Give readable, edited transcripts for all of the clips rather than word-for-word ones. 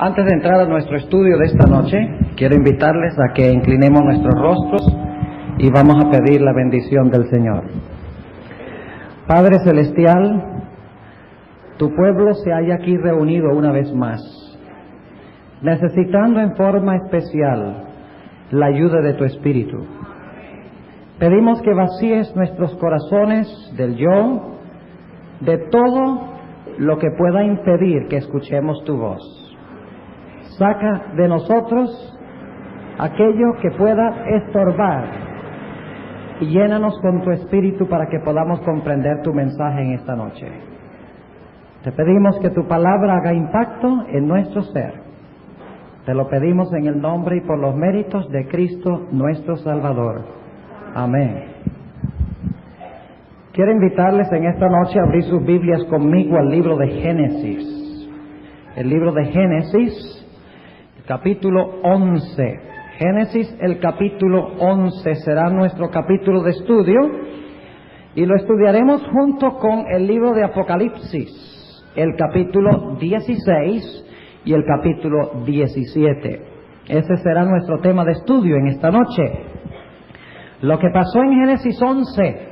Antes de entrar a nuestro estudio de esta noche, quiero invitarles a que inclinemos nuestros rostros y vamos a pedir la bendición del Señor. Padre Celestial, tu pueblo se halla aquí reunido una vez más, necesitando en forma especial la ayuda de tu Espíritu. Pedimos que vacíes nuestros corazones del yo, de todo lo que pueda impedir que escuchemos tu voz. Saca de nosotros aquello que pueda estorbar y llénanos con tu Espíritu para que podamos comprender tu mensaje en esta noche. Te pedimos que tu palabra haga impacto en nuestro ser. Te lo pedimos en el nombre y por los méritos de Cristo nuestro Salvador. Amén. Quiero invitarles en esta noche a abrir sus Biblias conmigo al libro de Génesis. El libro de Génesis, capítulo 11. Génesis, el capítulo 11, será nuestro capítulo de estudio y lo estudiaremos junto con el libro de Apocalipsis, el capítulo 16 y el capítulo 17. Ese será nuestro tema de estudio en esta noche. Lo que pasó en Génesis 11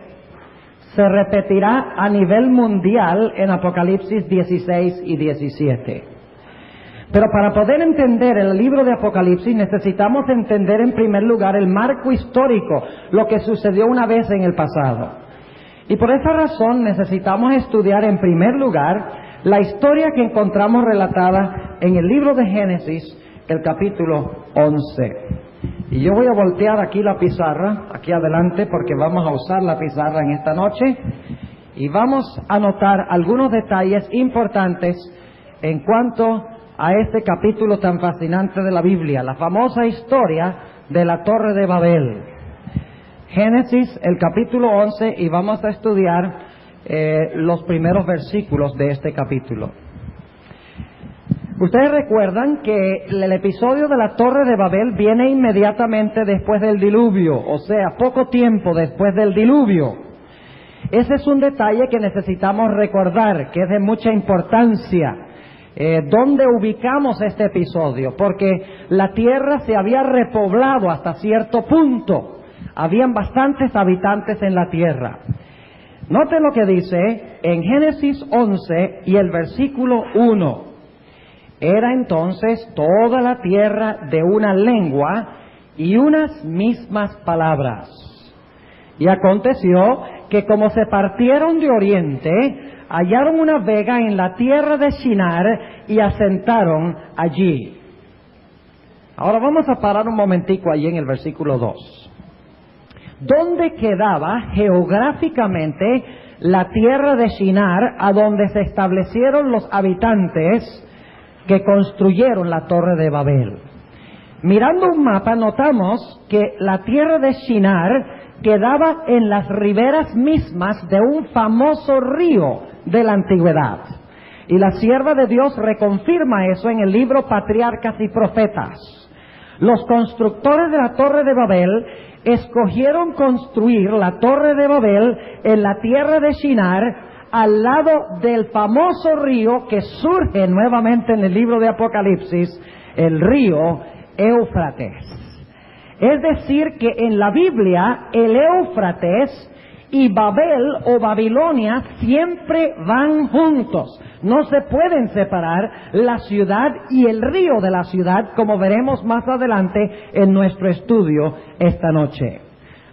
se repetirá a nivel mundial en Apocalipsis 16 y 17. Pero para poder entender el libro de Apocalipsis necesitamos entender en primer lugar el marco histórico, lo que sucedió una vez en el pasado. Y por esa razón necesitamos estudiar en primer lugar la historia que encontramos relatada en el libro de Génesis, el capítulo 11. Y yo voy a voltear aquí la pizarra, aquí adelante, porque vamos a usar la pizarra en esta noche y vamos a notar algunos detalles importantes en cuanto a este capítulo tan fascinante de la Biblia, la famosa historia de la Torre de Babel. Génesis, el capítulo 11, y vamos a estudiar los primeros versículos de este capítulo. Ustedes recuerdan que el episodio de la Torre de Babel viene inmediatamente después del diluvio, o sea, poco tiempo después del diluvio. Ese es un detalle que necesitamos recordar, que es de mucha importancia. ¿Dónde ubicamos este episodio? Porque la tierra se había repoblado hasta cierto punto. Habían bastantes habitantes en la tierra. Noten lo que dice en Génesis 11 y el versículo 1. Era entonces toda la tierra de una lengua y unas mismas palabras. Y aconteció que como se partieron de oriente, hallaron una vega en la tierra de Shinar y asentaron allí. Ahora vamos a parar un momentico allí en el versículo 2. ¿Dónde quedaba geográficamente la tierra de Shinar, a donde se establecieron los habitantes que construyeron la Torre de Babel? Mirando un mapa notamos que la tierra de Shinar quedaba en las riberas mismas de un famoso río de la antigüedad. Y la sierva de Dios reconfirma eso en el libro Patriarcas y Profetas. Los constructores de la Torre de Babel escogieron construir la Torre de Babel en la tierra de Shinar, al lado del famoso río que surge nuevamente en el libro de Apocalipsis, el río Éufrates. Es decir, que en la Biblia el Éufrates y Babel o Babilonia siempre van juntos. No se pueden separar la ciudad y el río de la ciudad, como veremos más adelante en nuestro estudio esta noche.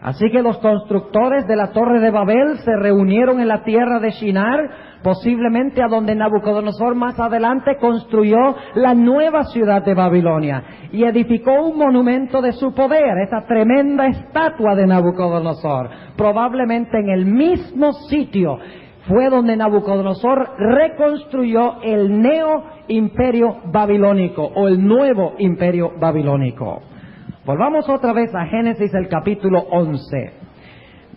Así que los constructores de la Torre de Babel se reunieron en la tierra de Shinar, posiblemente a donde Nabucodonosor más adelante construyó la nueva ciudad de Babilonia y edificó un monumento de su poder, esa tremenda estatua de Nabucodonosor. Probablemente en el mismo sitio fue donde Nabucodonosor reconstruyó el neo-imperio babilónico o el nuevo imperio babilónico. Volvamos otra vez a Génesis, el capítulo 11.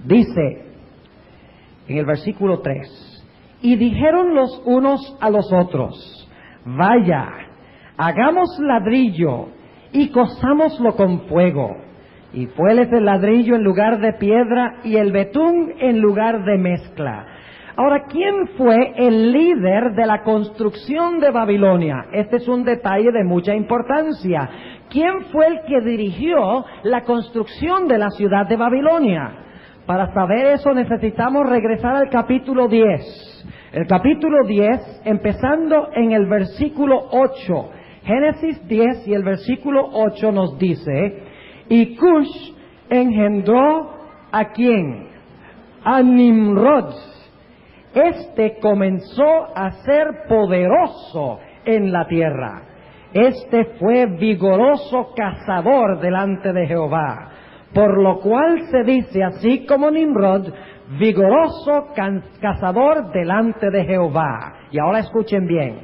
Dice en el versículo 3: Y dijeron los unos a los otros: Vaya, hagamos ladrillo y cozámoslo con fuego. Y fuéles el ladrillo en lugar de piedra y el betún en lugar de mezcla. Ahora, ¿quién fue el líder de la construcción de Babilonia? Este es un detalle de mucha importancia. ¿Quién fue el que dirigió la construcción de la ciudad de Babilonia? Para saber eso necesitamos regresar al capítulo 10. El capítulo 10, empezando en el versículo 8. Génesis 10 y el versículo 8 nos dice, y Cush engendró ¿a quién? A Nimrod. Este comenzó a ser poderoso en la tierra. Este fue vigoroso cazador delante de Jehová, por lo cual se dice, así como Nimrod, vigoroso cazador delante de Jehová. Y ahora escuchen bien.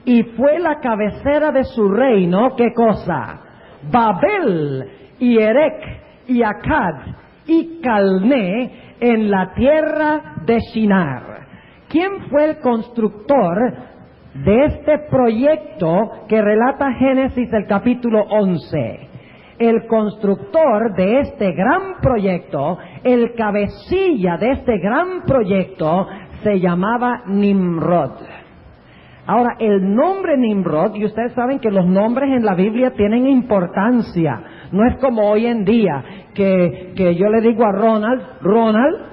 Y fue la cabecera de su reino, ¿qué cosa? Babel, y Erech, y Akkad, y Calné, en la tierra de Shinar. ¿Quién fue el constructor de este proyecto que relata Génesis el capítulo 11? El constructor de este gran proyecto, el cabecilla de este gran proyecto, se llamaba Nimrod. Ahora, el nombre Nimrod, y ustedes saben que los nombres en la Biblia tienen importancia. No es como hoy en día, que yo le digo a Ronald,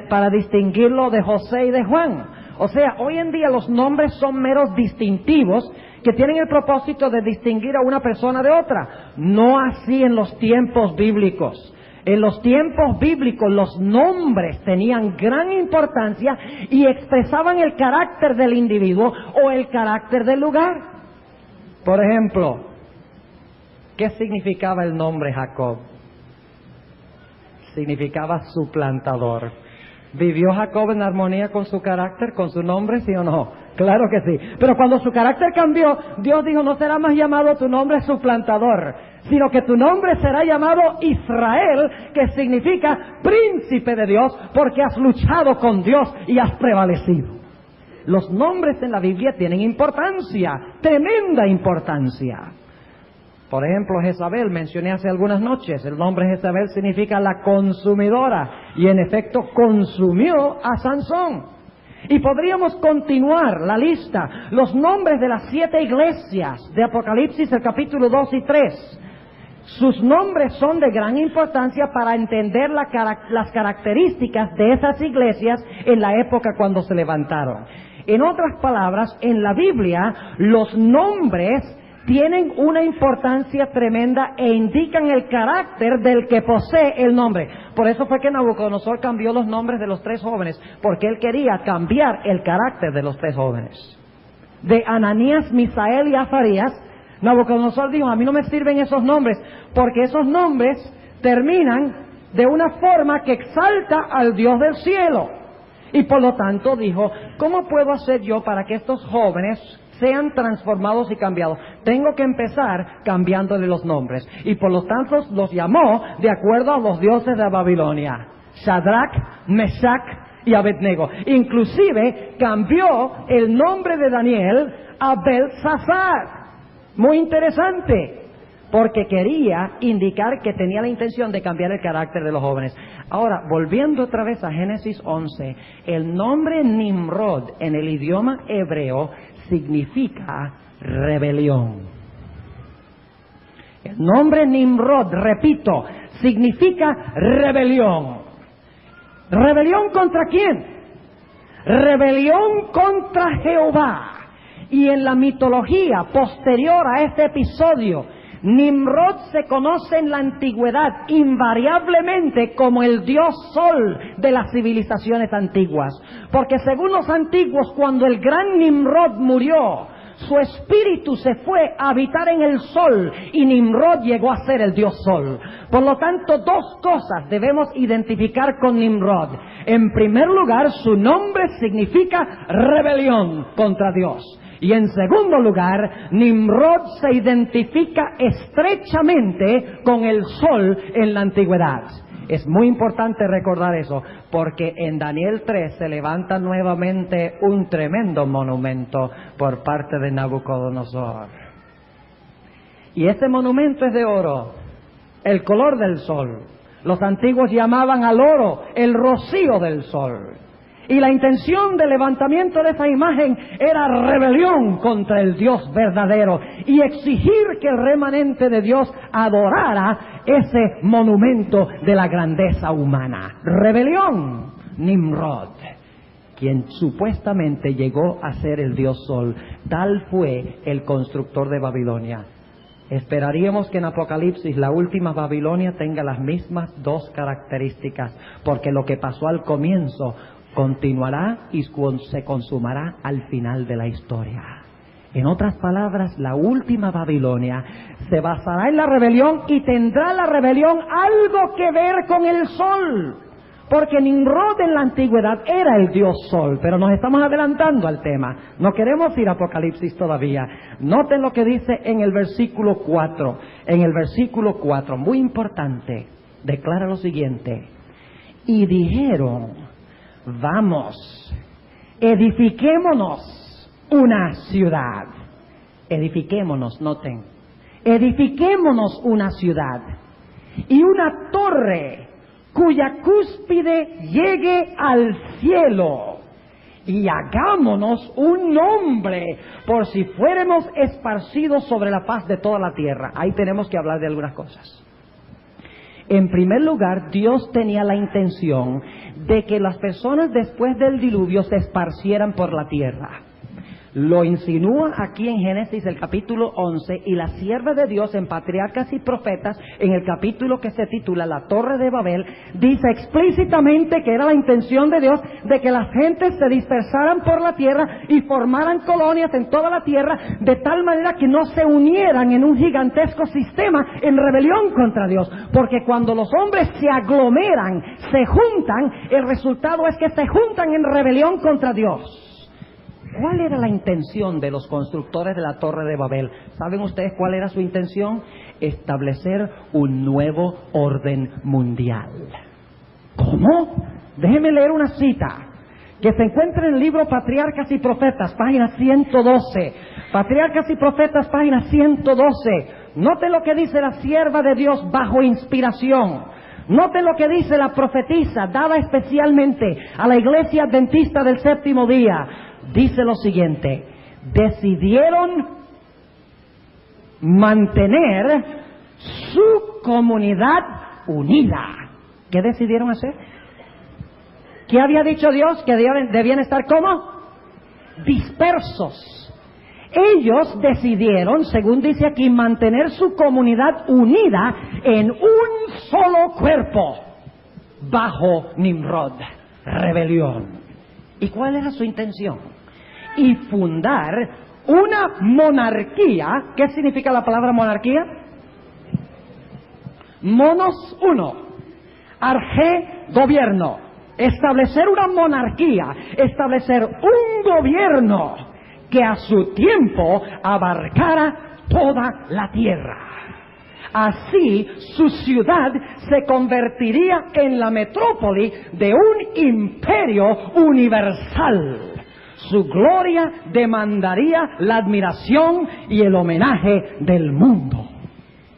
para distinguirlo de José y de Juan. O sea, hoy en día los nombres son meros distintivos que tienen el propósito de distinguir a una persona de otra. No así en los tiempos bíblicos. En los tiempos bíblicos los nombres tenían gran importancia y expresaban el carácter del individuo o el carácter del lugar. Por ejemplo, ¿qué significaba el nombre Jacob? Significaba suplantador. ¿Vivió Jacob en armonía con su carácter, con su nombre, sí o no? Claro que sí. Pero cuando su carácter cambió, Dios dijo, no será más llamado tu nombre suplantador, sino que tu nombre será llamado Israel, que significa príncipe de Dios, porque has luchado con Dios y has prevalecido. Los nombres en la Biblia tienen importancia, tremenda importancia. Por ejemplo, Jezabel, mencioné hace algunas noches, el nombre Jezabel significa la consumidora, y en efecto consumió a Sansón. Y podríamos continuar la lista, los nombres de las 7 iglesias de Apocalipsis, el capítulo 2 y 3. Sus nombres son de gran importancia para entender las características de esas iglesias en la época cuando se levantaron. En otras palabras, en la Biblia, los nombres tienen una importancia tremenda e indican el carácter del que posee el nombre. Por eso fue que Nabucodonosor cambió los nombres de los 3 jóvenes, porque él quería cambiar el carácter de los 3 jóvenes. De Ananías, Misael y Azarías, Nabucodonosor dijo, a mí no me sirven esos nombres, porque esos nombres terminan de una forma que exalta al Dios del cielo. Y por lo tanto dijo, ¿cómo puedo hacer yo para que estos jóvenes sean transformados y cambiados? Tengo que empezar cambiándole los nombres. Y por lo tanto los llamó de acuerdo a los dioses de Babilonia: Shadrach, Meshach y Abednego. Inclusive cambió el nombre de Daniel a Belsasar. Muy interesante, porque quería indicar que tenía la intención de cambiar el carácter de los jóvenes. Ahora, volviendo otra vez a Génesis 11, el nombre Nimrod en el idioma hebreo significa rebelión. El nombre Nimrod, repito, significa rebelión. ¿Rebelión contra quién? Rebelión contra Jehová. Y en la mitología posterior a este episodio, Nimrod se conoce en la antigüedad invariablemente como el dios sol de las civilizaciones antiguas. Porque según los antiguos, cuando el gran Nimrod murió, su espíritu se fue a habitar en el sol y Nimrod llegó a ser el dios sol. Por lo tanto, 2 cosas debemos identificar con Nimrod. En primer lugar, su nombre significa rebelión contra Dios. Y en segundo lugar, Nimrod se identifica estrechamente con el sol en la antigüedad. Es muy importante recordar eso, porque en Daniel 3 se levanta nuevamente un tremendo monumento por parte de Nabucodonosor. Y este monumento es de oro, el color del sol. Los antiguos llamaban al oro el rocío del sol. Y la intención del levantamiento de esa imagen era rebelión contra el Dios verdadero y exigir que el remanente de Dios adorara ese monumento de la grandeza humana. Rebelión. Nimrod, quien supuestamente llegó a ser el Dios Sol. Tal fue el constructor de Babilonia. Esperaríamos que en Apocalipsis la última Babilonia tenga las mismas dos características, porque lo que pasó al comienzo continuará y se consumará al final de la historia. En otras palabras, la última Babilonia se basará en la rebelión y tendrá la rebelión algo que ver con el sol. Porque Nimrod en la antigüedad era el Dios Sol, pero nos estamos adelantando al tema. No queremos ir a Apocalipsis todavía. Noten lo que dice en el versículo 4. En el versículo 4, muy importante, declara lo siguiente. Y dijeron, vamos, edifiquémonos una ciudad. Edifiquémonos, noten. Edifiquémonos una ciudad y una torre cuya cúspide llegue al cielo, y hagámonos un nombre, por si fuéramos esparcidos sobre la faz de toda la tierra. Ahí tenemos que hablar de algunas cosas. En primer lugar, Dios tenía la intención de que las personas después del diluvio se esparcieran por la tierra. Lo insinúa aquí en Génesis el capítulo 11, y la sierva de Dios en Patriarcas y Profetas, en el capítulo que se titula La Torre de Babel, dice explícitamente que era la intención de Dios de que las gentes se dispersaran por la tierra y formaran colonias en toda la tierra, de tal manera que no se unieran en un gigantesco sistema en rebelión contra Dios. Porque cuando los hombres se aglomeran, se juntan, el resultado es que se juntan en rebelión contra Dios. ¿Cuál era la intención de los constructores de la Torre de Babel? ¿Saben ustedes cuál era su intención? Establecer un nuevo orden mundial. ¿Cómo? Déjenme leer una cita que se encuentra en el libro Patriarcas y Profetas, página 112. Patriarcas y Profetas, página 112. Noten lo que dice la sierva de Dios bajo inspiración. Noten lo que dice la profetisa dada especialmente a la iglesia adventista del séptimo día. Dice lo siguiente: decidieron mantener su comunidad unida. ¿Qué decidieron hacer? ¿Qué había dicho Dios? Que debían estar ¿cómo? Dispersos. Ellos decidieron, según dice aquí, mantener su comunidad unida en un solo cuerpo bajo Nimrod, rebelión. ¿Y cuál era su intención? Y fundar una monarquía. ¿Qué significa la palabra monarquía? Monos, uno. Arge, gobierno. Establecer una monarquía, establecer un gobierno que a su tiempo abarcara toda la tierra. Así su ciudad se convertiría en la metrópoli de un imperio universal. Su gloria demandaría la admiración y el homenaje del mundo.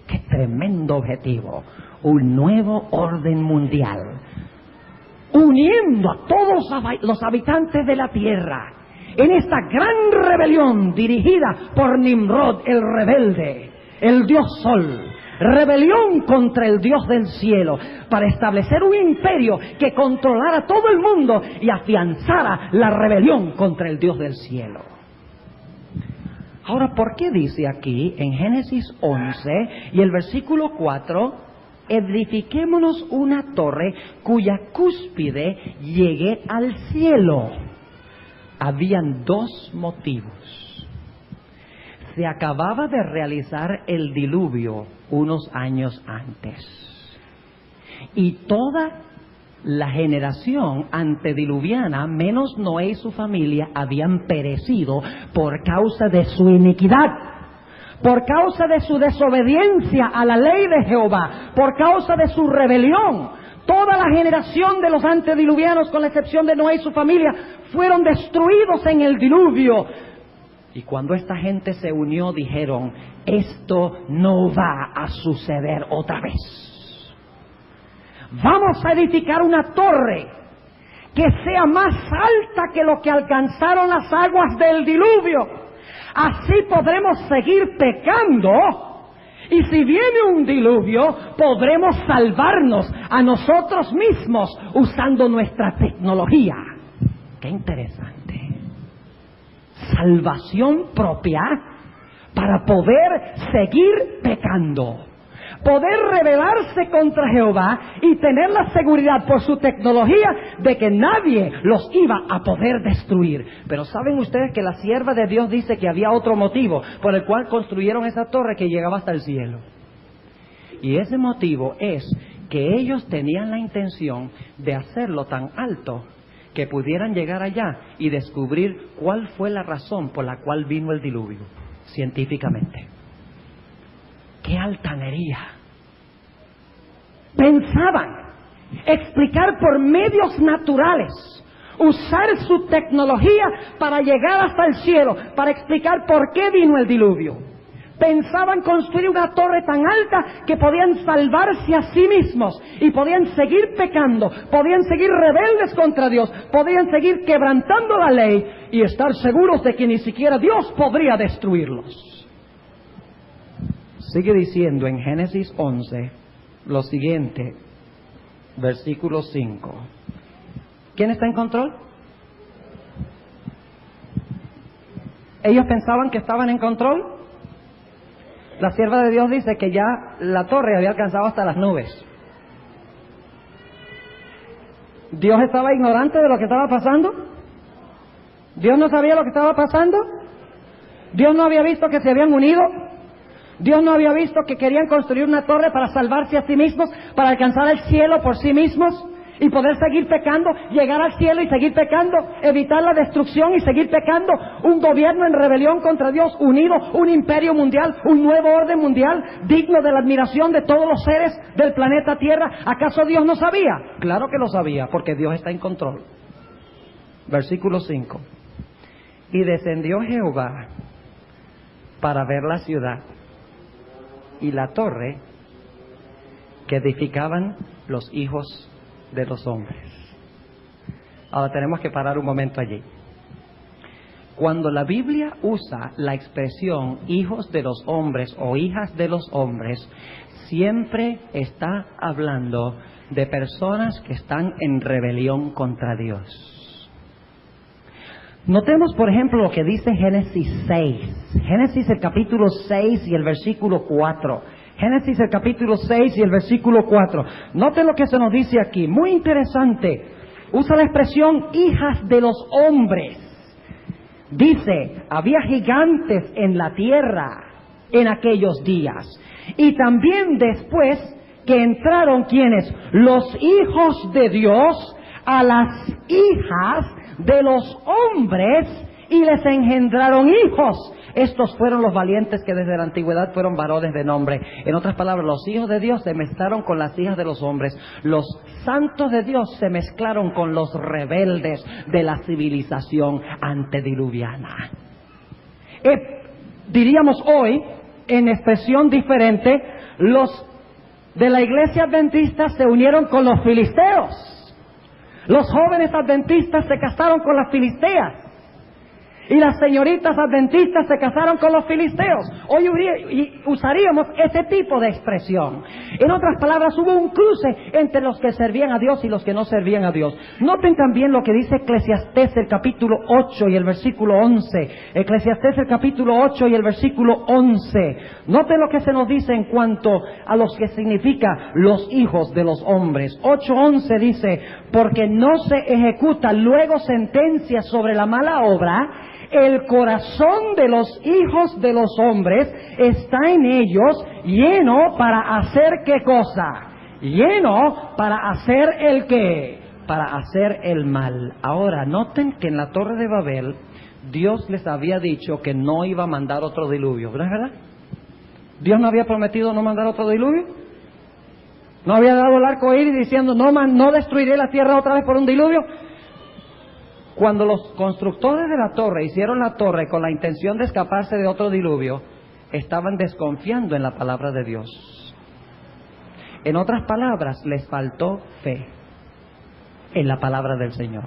¡Qué tremendo objetivo! Un nuevo orden mundial, uniendo a todos los habitantes de la tierra en esta gran rebelión dirigida por Nimrod el rebelde, el Dios Sol. Rebelión contra el Dios del cielo, para establecer un imperio que controlara todo el mundo y afianzara la rebelión contra el Dios del cielo. Ahora, ¿por qué dice aquí en Génesis 11 y el versículo 4, edifiquémonos una torre cuya cúspide llegue al cielo? Habían dos motivos. Se acababa de realizar el diluvio unos años antes, y toda la generación antediluviana, menos Noé y su familia, habían perecido por causa de su iniquidad, por causa de su desobediencia a la ley de Jehová, por causa de su rebelión. Toda la generación de los antediluvianos, con la excepción de Noé y su familia, fueron destruidos en el diluvio. Y cuando esta gente se unió, dijeron: esto no va a suceder otra vez. Vamos a edificar una torre que sea más alta que lo que alcanzaron las aguas del diluvio. Así podremos seguir pecando, y si viene un diluvio, podremos salvarnos a nosotros mismos usando nuestra tecnología. ¡Qué interesante! Salvación propia para poder seguir pecando. Poder rebelarse contra Jehová y tener la seguridad por su tecnología de que nadie los iba a poder destruir. Pero ¿saben ustedes que la sierva de Dios dice que había otro motivo por el cual construyeron esa torre que llegaba hasta el cielo? Y ese motivo es que ellos tenían la intención de hacerlo tan alto que pudieran llegar allá y descubrir cuál fue la razón por la cual vino el diluvio, científicamente. ¡Qué altanería! Pensaban explicar por medios naturales, usar su tecnología para llegar hasta el cielo, para explicar por qué vino el diluvio. Pensaban construir una torre tan alta que podían salvarse a sí mismos y podían seguir pecando, podían seguir rebeldes contra Dios, podían seguir quebrantando la ley y estar seguros de que ni siquiera Dios podría destruirlos. Sigue diciendo en Génesis 11 lo siguiente, versículo 5. ¿Quién está en control? ¿Ellos pensaban que estaban en control? La sierva de Dios dice que ya la torre había alcanzado hasta las nubes. ¿Dios estaba ignorante de lo que estaba pasando? ¿Dios no sabía lo que estaba pasando? ¿Dios no había visto que se habían unido? ¿Dios no había visto que querían construir una torre para salvarse a sí mismos, para alcanzar el cielo por sí mismos y poder seguir pecando, llegar al cielo y seguir pecando, evitar la destrucción y seguir pecando? Un gobierno en rebelión contra Dios, unido, un imperio mundial, un nuevo orden mundial, digno de la admiración de todos los seres del planeta Tierra. ¿Acaso Dios no sabía? Claro que lo sabía, porque Dios está en control. Versículo 5. Y descendió Jehová para ver la ciudad y la torre que edificaban los hijos de los hombres. Ahora tenemos que parar un momento allí. Cuando la Biblia usa la expresión hijos de los hombres o hijas de los hombres, siempre está hablando de personas que están en rebelión contra Dios. Notemos, por ejemplo, lo que dice Génesis 6. Génesis el capítulo 6 y el versículo 4. Génesis el capítulo 6 y el versículo 4. Noten lo que se nos dice aquí. Muy interesante. Usa la expresión hijas de los hombres. Dice, había gigantes en la tierra en aquellos días. Y también después que entraron, ¿quiénes? Los hijos de Dios a las hijas de los hombres y les engendraron hijos. Estos fueron los valientes que desde la antigüedad fueron varones de nombre. En otras palabras, los hijos de Dios se mezclaron con las hijas de los hombres. Los santos de Dios se mezclaron con los rebeldes de la civilización antediluviana. Diríamos hoy, en expresión diferente, los de la iglesia adventista se unieron con los filisteos. Los jóvenes adventistas se casaron con las filisteas. Y las señoritas adventistas se casaron con los filisteos. Hoy usaríamos ese tipo de expresión. En otras palabras, hubo un cruce entre los que servían a Dios y los que no servían a Dios. Noten también lo que dice Eclesiastés el capítulo 8 y el versículo 11. Eclesiastés el capítulo 8 y el versículo 11. Noten lo que se nos dice en cuanto a los que significa los hijos de los hombres. 8:11 dice, porque no se ejecuta luego sentencia sobre la mala obra, el corazón de los hijos de los hombres está en ellos lleno para hacer ¿qué cosa? Lleno para hacer el ¿qué? Para hacer el mal. Ahora, noten que en la Torre de Babel Dios les había dicho que no iba a mandar otro diluvio, ¿verdad? ¿Dios no había prometido no mandar otro diluvio? ¿No había dado el arco iris diciendo no destruiré la tierra otra vez por un diluvio? Cuando los constructores de la torre hicieron la torre con la intención de escaparse de otro diluvio, estaban desconfiando en la palabra de Dios. En otras palabras, les faltó fe. en la palabra del Señor.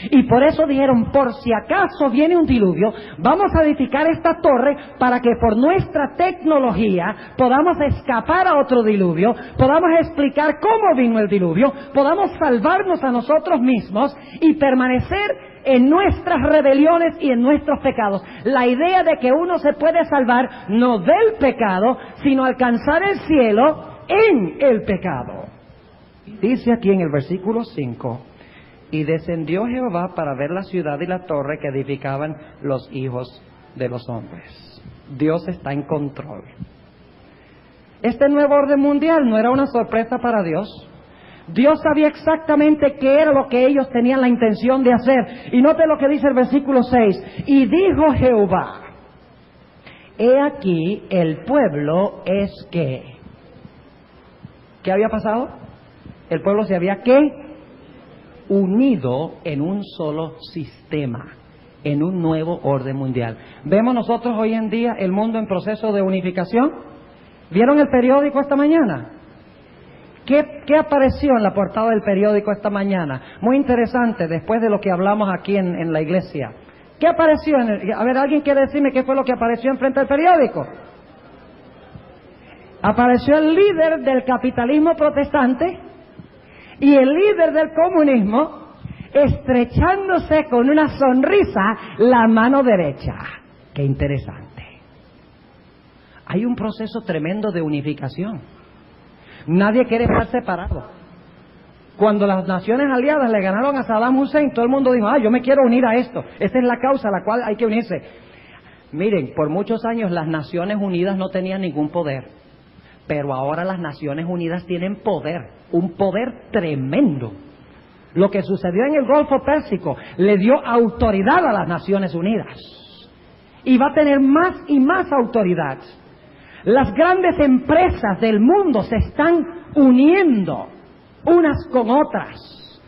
Y por eso dijeron, por si acaso viene un diluvio, vamos a edificar esta torre para que por nuestra tecnología podamos escapar a otro diluvio, podamos explicar cómo vino el diluvio, podamos salvarnos a nosotros mismos y permanecer en nuestras rebeliones y en nuestros pecados. La idea de que uno se puede salvar no del pecado, sino alcanzar el cielo en el pecado. Dice aquí en el versículo 5, y descendió Jehová para ver la ciudad y la torre que edificaban los hijos de los hombres. Dios está en control. Este nuevo orden mundial no era una sorpresa para Dios. Dios sabía exactamente qué era lo que ellos tenían la intención de hacer. Y note lo que dice el versículo 6. Y dijo Jehová, he aquí el pueblo es que... ¿Qué había pasado? El pueblo se había ¿qué? Unido en un solo sistema, en un nuevo orden mundial. Vemos nosotros hoy en día el mundo en proceso de unificación. ¿Vieron el periódico esta mañana? ¿Qué apareció en la portada del periódico esta mañana? Muy interesante, después de lo que hablamos aquí en la iglesia. ¿Qué apareció a ver, ¿alguien quiere decirme qué fue lo que apareció enfrente del periódico? Apareció el líder del capitalismo protestante y el líder del comunismo estrechándose con una sonrisa la mano derecha. ¡Qué interesante! Hay un proceso tremendo de unificación. Nadie quiere estar separado. Cuando las naciones aliadas le ganaron a Saddam Hussein, todo el mundo dijo, yo me quiero unir a esto. Esta es la causa a la cual hay que unirse. Miren, por muchos años las Naciones Unidas no tenían ningún poder. Pero ahora las Naciones Unidas tienen poder, un poder tremendo. Lo que sucedió en el Golfo Pérsico le dio autoridad a las Naciones Unidas. Y va a tener más y más autoridad. Las grandes empresas del mundo se están uniendo unas con otras.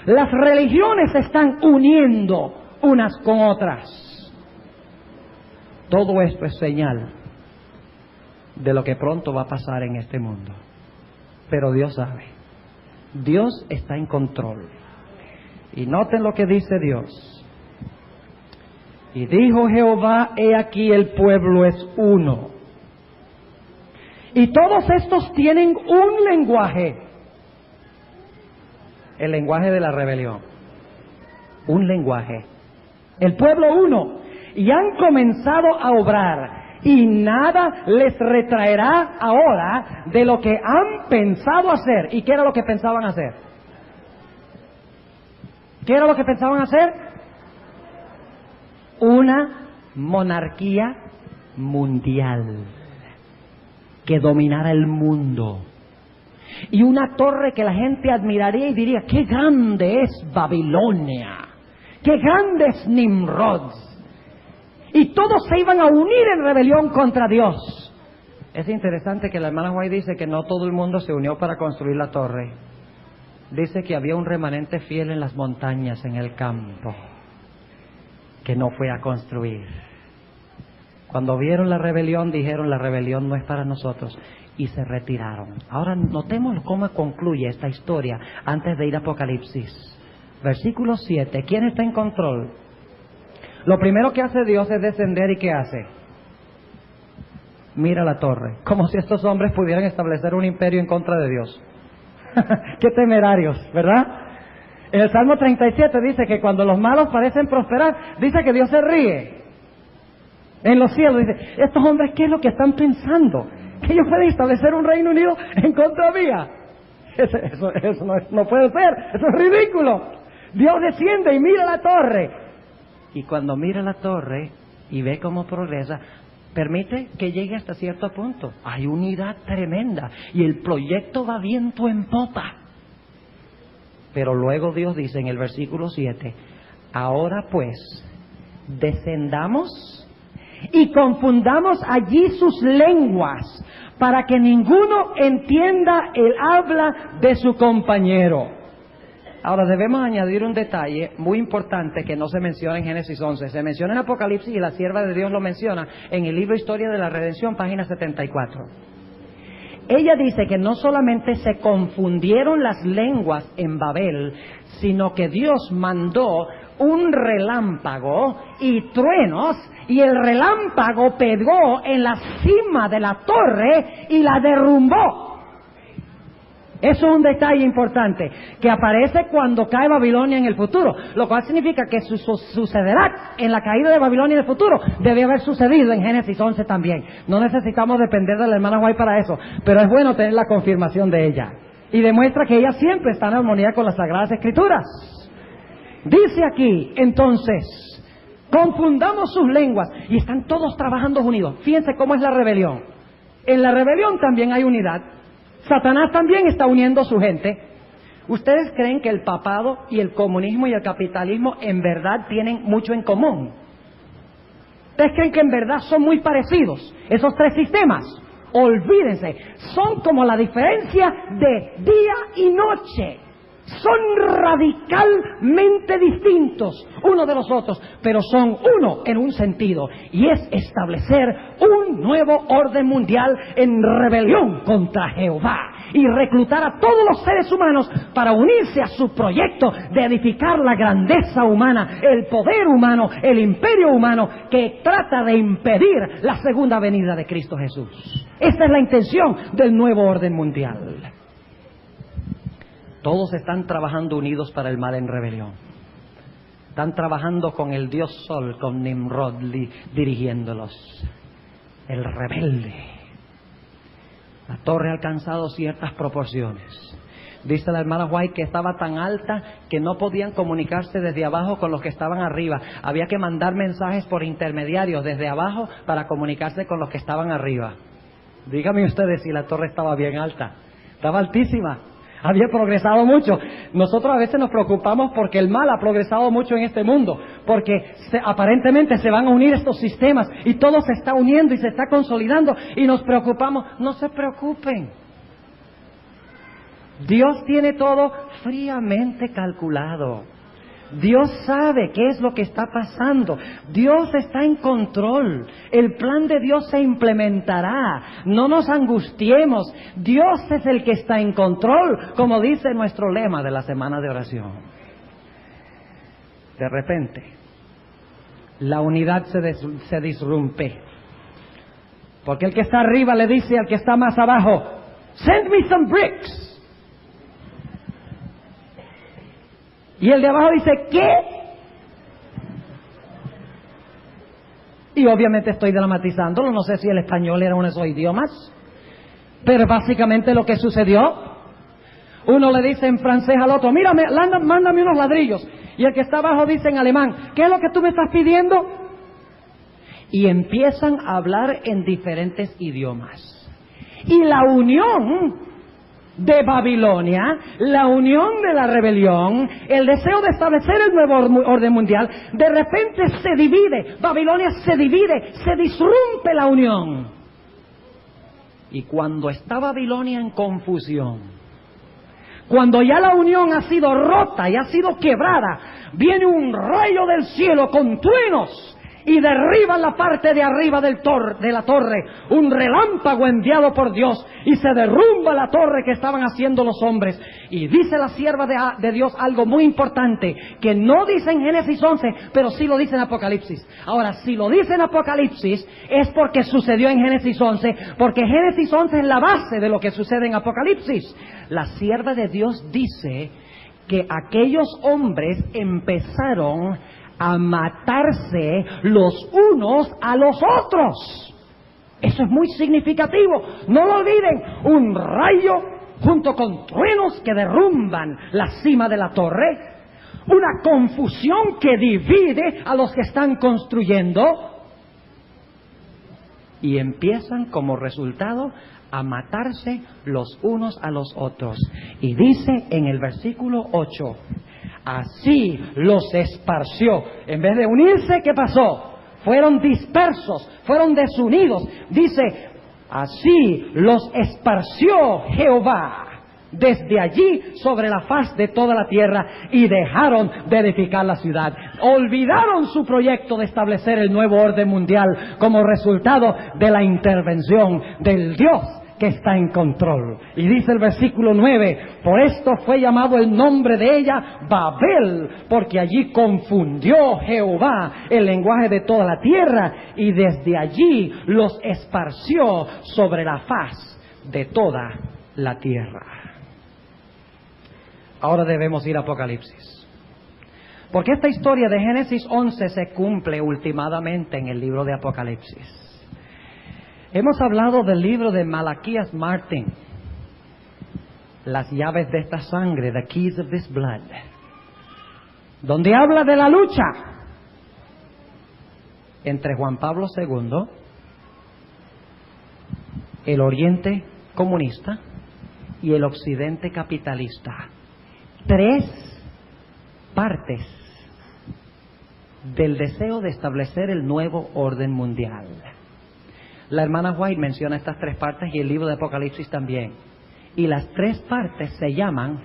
Las religiones se están uniendo unas con otras. Todo esto es señal de lo que pronto va a pasar en este mundo. Pero Dios sabe. Dios está en control. Y noten lo que dice Dios. Y dijo Jehová, he aquí el pueblo es uno. Y todos estos tienen un lenguaje. El lenguaje de la rebelión. Un lenguaje. El pueblo uno. Y han comenzado a obrar. Y nada les retraerá ahora de lo que han pensado hacer. ¿Y qué era lo que pensaban hacer? ¿Qué era lo que pensaban hacer? Una monarquía mundial que dominara el mundo. Y una torre que la gente admiraría y diría, ¡qué grande es Babilonia! ¡Qué grande es Nimrod! Y todos se iban a unir en rebelión contra Dios. Es interesante que la hermana White dice que no todo el mundo se unió para construir la torre. Dice que había un remanente fiel en las montañas, en el campo, que no fue a construir. Cuando vieron la rebelión, dijeron, la rebelión no es para nosotros, y se retiraron. Ahora notemos cómo concluye esta historia antes de ir a Apocalipsis. Versículo 7, ¿quién está en control? Lo primero que hace Dios es descender, ¿y qué hace? Mira la torre, como si estos hombres pudieran establecer un imperio en contra de Dios. ¡Qué temerarios!, ¿verdad? En el Salmo 37 dice que cuando los malos parecen prosperar, dice que Dios se ríe. En los cielos dice, estos hombres, ¿qué es lo que están pensando? ¿Que ellos pueden establecer un Reino Unido en contra mía? Eso no puede ser, eso es ridículo. Dios desciende y mira la torre. Y cuando mira la torre y ve cómo progresa, permite que llegue hasta cierto punto. Hay unidad tremenda y el proyecto va viento en popa. Pero luego Dios dice en el versículo 7, ahora pues, descendamos y confundamos allí sus lenguas, para que ninguno entienda el habla de su compañero. Ahora debemos añadir un detalle muy importante que no se menciona en Génesis 11. Se menciona en Apocalipsis y la sierva de Dios lo menciona en el libro Historia de la Redención, página 74. ella dice que no solamente se confundieron las lenguas en Babel, sino que Dios mandó un relámpago y truenos, y el relámpago pegó en la cima de la torre y la derrumbó. Eso es un detalle importante, que aparece cuando cae Babilonia en el futuro, lo cual significa que sucederá en la caída de Babilonia en el futuro. Debe haber sucedido en Génesis 11 también. No necesitamos depender de la hermana White para eso, pero es bueno tener la confirmación de ella. Y demuestra que ella siempre está en armonía con las Sagradas Escrituras. Dice aquí, entonces, confundamos sus lenguas, y están todos trabajando unidos. Fíjense cómo es la rebelión. En la rebelión también hay unidad. Satanás también está uniendo a su gente. ¿Ustedes creen que el papado y el comunismo y el capitalismo en verdad tienen mucho en común? ¿Ustedes creen que en verdad son muy parecidos esos tres sistemas? Olvídense, son como la diferencia de día y noche. Son radicalmente distintos unos de los otros, pero son uno en un sentido, y es establecer un nuevo orden mundial en rebelión contra Jehová y reclutar a todos los seres humanos para unirse a su proyecto de edificar la grandeza humana, el poder humano, el imperio humano que trata de impedir la segunda venida de Cristo Jesús. Esta es la intención del nuevo orden mundial. Todos están trabajando unidos para el mal en rebelión. Están trabajando con el Dios Sol, con Nimrod dirigiéndolos. El rebelde. La torre ha alcanzado ciertas proporciones. Dice la hermana White que estaba tan alta que no podían comunicarse desde abajo con los que estaban arriba. Había que mandar mensajes por intermediarios desde abajo para comunicarse con los que estaban arriba. Díganme ustedes si la torre estaba bien alta. Estaba altísima. Había progresado mucho. Nosotros a veces nos preocupamos porque el mal ha progresado mucho en este mundo, porque aparentemente se van a unir estos sistemas y todo se está uniendo y se está consolidando y nos preocupamos. No se preocupen. Dios tiene todo fríamente calculado. Dios sabe qué es lo que está pasando. Dios está en control. El plan de Dios se implementará. No nos angustiemos. Dios es el que está en control, como dice nuestro lema de la semana de oración. De repente, la unidad se disrumpe. Porque el que está arriba le dice al que está más abajo, "Send me some bricks." Y el de abajo dice, ¿qué? Y obviamente estoy dramatizándolo, no sé si el español era uno de esos idiomas, pero básicamente lo que sucedió, uno le dice en francés al otro, mírame, mándame unos ladrillos, y el que está abajo dice en alemán, ¿qué es lo que tú me estás pidiendo? Y empiezan a hablar en diferentes idiomas. Y la unión de Babilonia, la unión de la rebelión, el deseo de establecer el nuevo orden mundial, de repente se divide. Babilonia se divide, se disrumpe la unión. Y cuando está Babilonia en confusión, cuando ya la unión ha sido rota y ha sido quebrada, viene un rayo del cielo con truenos y derriba la parte de arriba de la torre, un relámpago enviado por Dios, y se derrumba la torre que estaban haciendo los hombres. Y dice la sierva de Dios algo muy importante, que no dice en Génesis 11, pero sí lo dice en Apocalipsis. Ahora, si lo dice en Apocalipsis, es porque sucedió en Génesis 11, porque Génesis 11 es la base de lo que sucede en Apocalipsis. La sierva de Dios dice que aquellos hombres empezaron a matarse los unos a los otros. Eso es muy significativo. No lo olviden. Un rayo junto con truenos que derrumban la cima de la torre. Una confusión que divide a los que están construyendo. Y empiezan como resultado a matarse los unos a los otros. Y dice en el versículo 8, así los esparció. En vez de unirse, ¿qué pasó? Fueron dispersos, fueron desunidos. Dice, así los esparció Jehová desde allí sobre la faz de toda la tierra, y dejaron de edificar la ciudad. Olvidaron su proyecto de establecer el nuevo orden mundial como resultado de la intervención del Dios que está en control. Y dice el versículo 9, por esto fue llamado el nombre de ella Babel, porque allí confundió Jehová el lenguaje de toda la tierra, y desde allí los esparció sobre la faz de toda la tierra. Ahora debemos ir a Apocalipsis, porque esta historia de Génesis 11 se cumple ultimadamente en el libro de Apocalipsis. Hemos hablado del libro de Malaquías Martin, las llaves de esta sangre, the keys of this blood, donde habla de la lucha entre Juan Pablo II, el Oriente comunista y el Occidente capitalista. 3 partes del deseo de establecer el nuevo orden mundial. La hermana White menciona estas 3 partes y el libro de Apocalipsis también. Y las 3 partes se llaman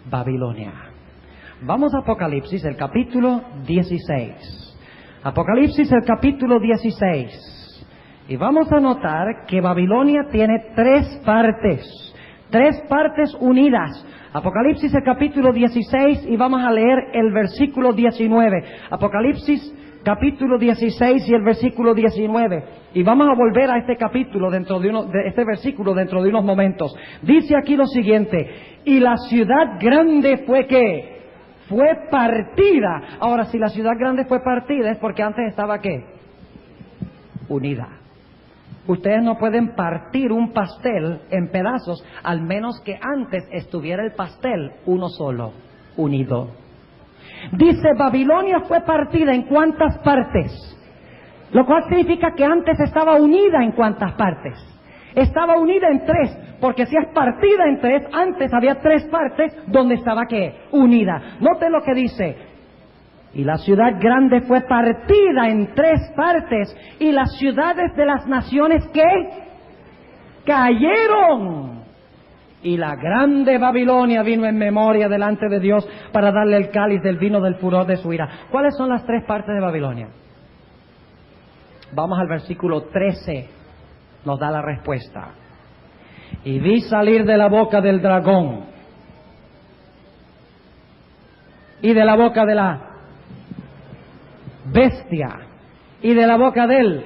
Babilonia. Vamos a Apocalipsis, el capítulo 16. Apocalipsis, el capítulo 16. Y vamos a notar que Babilonia tiene 3 partes. 3 partes unidas. Apocalipsis, el capítulo 16, y vamos a leer el versículo 19. Apocalipsis, capítulo 16 y el versículo 19. Y vamos a volver a este capítulo este versículo dentro de unos momentos. Dice aquí lo siguiente: y la ciudad grande fue ¿qué? Fue partida. Ahora, si la ciudad grande fue partida es porque antes estaba ¿qué? Unida. Ustedes no pueden partir un pastel en pedazos al menos que antes estuviera el pastel uno solo, unido. Dice, Babilonia fue partida en cuántas partes, lo cual significa que antes estaba unida en cuántas partes. Estaba unida en 3, porque si es partida en 3, antes había 3 partes donde estaba ¿qué? Unida. Noten lo que dice: y la ciudad grande fue partida en 3 partes, y las ciudades de las naciones ¿qué? Cayeron. Y la grande Babilonia vino en memoria delante de Dios para darle el cáliz del vino del furor de su ira. ¿Cuáles son las 3 partes de Babilonia? Vamos al versículo 13. Nos da la respuesta. Y vi salir de la boca del dragón y de la boca de la bestia y de la boca del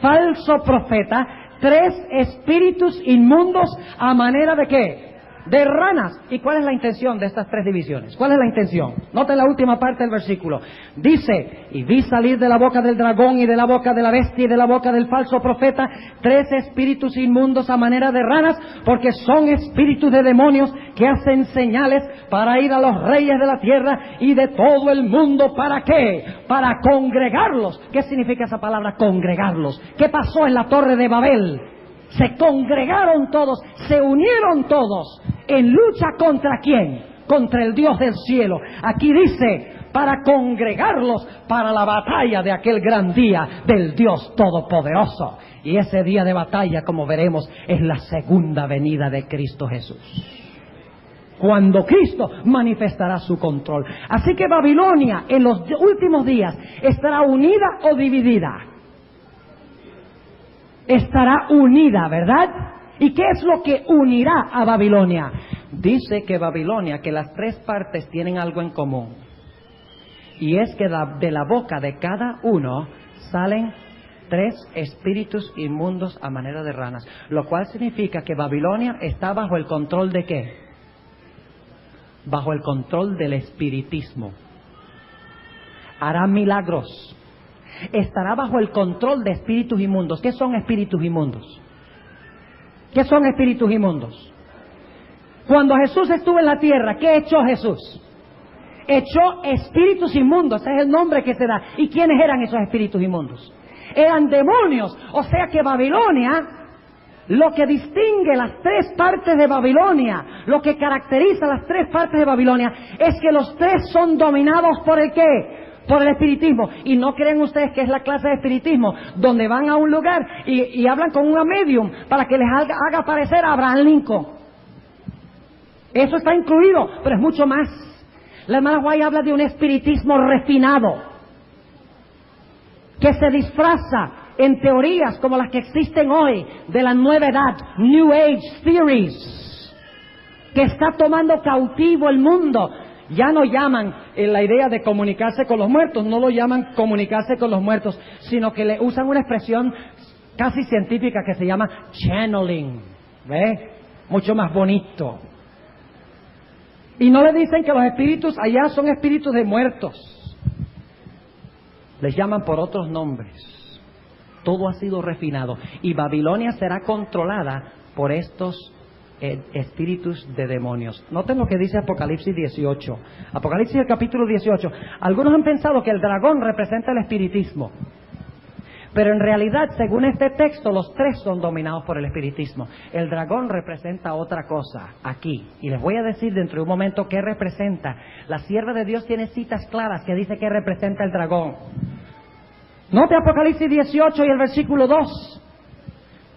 falso profeta 3 espíritus inmundos a manera de ¿qué? De ranas. ¿Y cuál es la intención de estas 3 divisiones? ¿Cuál es la intención? Noten la última parte del versículo. Dice, y vi salir de la boca del dragón y de la boca de la bestia y de la boca del falso profeta 3 espíritus inmundos a manera de ranas, porque son espíritus de demonios que hacen señales para ir a los reyes de la tierra y de todo el mundo. ¿Para qué? Para congregarlos. ¿Qué significa esa palabra, congregarlos? ¿Qué pasó en la Torre de Babel? Se congregaron todos, se unieron todos en lucha ¿contra quién? Contra el Dios del cielo. Aquí dice, para congregarlos para la batalla de aquel gran día del Dios Todopoderoso. Y ese día de batalla, como veremos, es la segunda venida de Cristo Jesús, cuando Cristo manifestará su control. Así que Babilonia en los últimos días estará unida o dividida. Estará unida, ¿verdad? ¿Y qué es lo que unirá a Babilonia? Dice que Babilonia, que las 3 partes tienen algo en común. Y es que de la boca de cada uno salen 3 espíritus inmundos a manera de ranas. Lo cual significa que Babilonia está bajo el control ¿de qué? Bajo el control del espiritismo. Hará milagros. Estará bajo el control de espíritus inmundos. ¿Qué son espíritus inmundos? ¿Qué son espíritus inmundos? Cuando Jesús estuvo en la tierra, ¿qué echó Jesús? Echó espíritus inmundos. Ese es el nombre que se da. ¿Y quiénes eran esos espíritus inmundos? Eran demonios. O sea que Babilonia, lo que distingue las 3 partes de Babilonia, lo que caracteriza las 3 partes de Babilonia, es que los 3 son dominados por el ¿qué? Por el espiritismo. Y no creen ustedes que es la clase de espiritismo donde van a un lugar y hablan con una medium para que les haga aparecer a Abraham Lincoln. Eso está incluido, pero es mucho más. La hermana White habla de un espiritismo refinado que se disfraza en teorías como las que existen hoy de la nueva edad, New Age Theories, que está tomando cautivo el mundo. Ya no llaman la idea de comunicarse con los muertos, no lo llaman comunicarse con los muertos, sino que le usan una expresión casi científica que se llama channeling, ¿ve? Mucho más bonito. Y no le dicen que los espíritus allá son espíritus de muertos. Les llaman por otros nombres. Todo ha sido refinado. Y Babilonia será controlada por estos espíritus de demonios. Noten lo que dice Apocalipsis 18. Apocalipsis, el capítulo 18. Algunos han pensado que el dragón representa el espiritismo. Pero en realidad, según este texto, los tres son dominados por el espiritismo. El dragón representa otra cosa aquí. Y les voy a decir dentro de un momento qué representa. La sierva de Dios tiene citas claras que dice qué representa el dragón. Note Apocalipsis 18 y el versículo 2.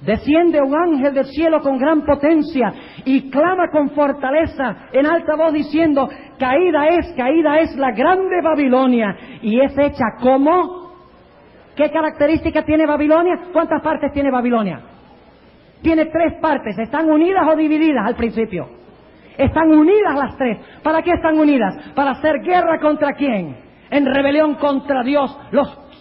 Desciende un ángel del cielo con gran potencia y clama con fortaleza en alta voz diciendo: caída es la grande Babilonia, y es hecha como... ¿Qué características tiene Babilonia? ¿Cuántas partes tiene Babilonia? Tiene 3 partes. ¿Están unidas o divididas al principio? Están unidas las 3. ¿Para qué están unidas? Para hacer guerra contra quién. En rebelión contra Dios.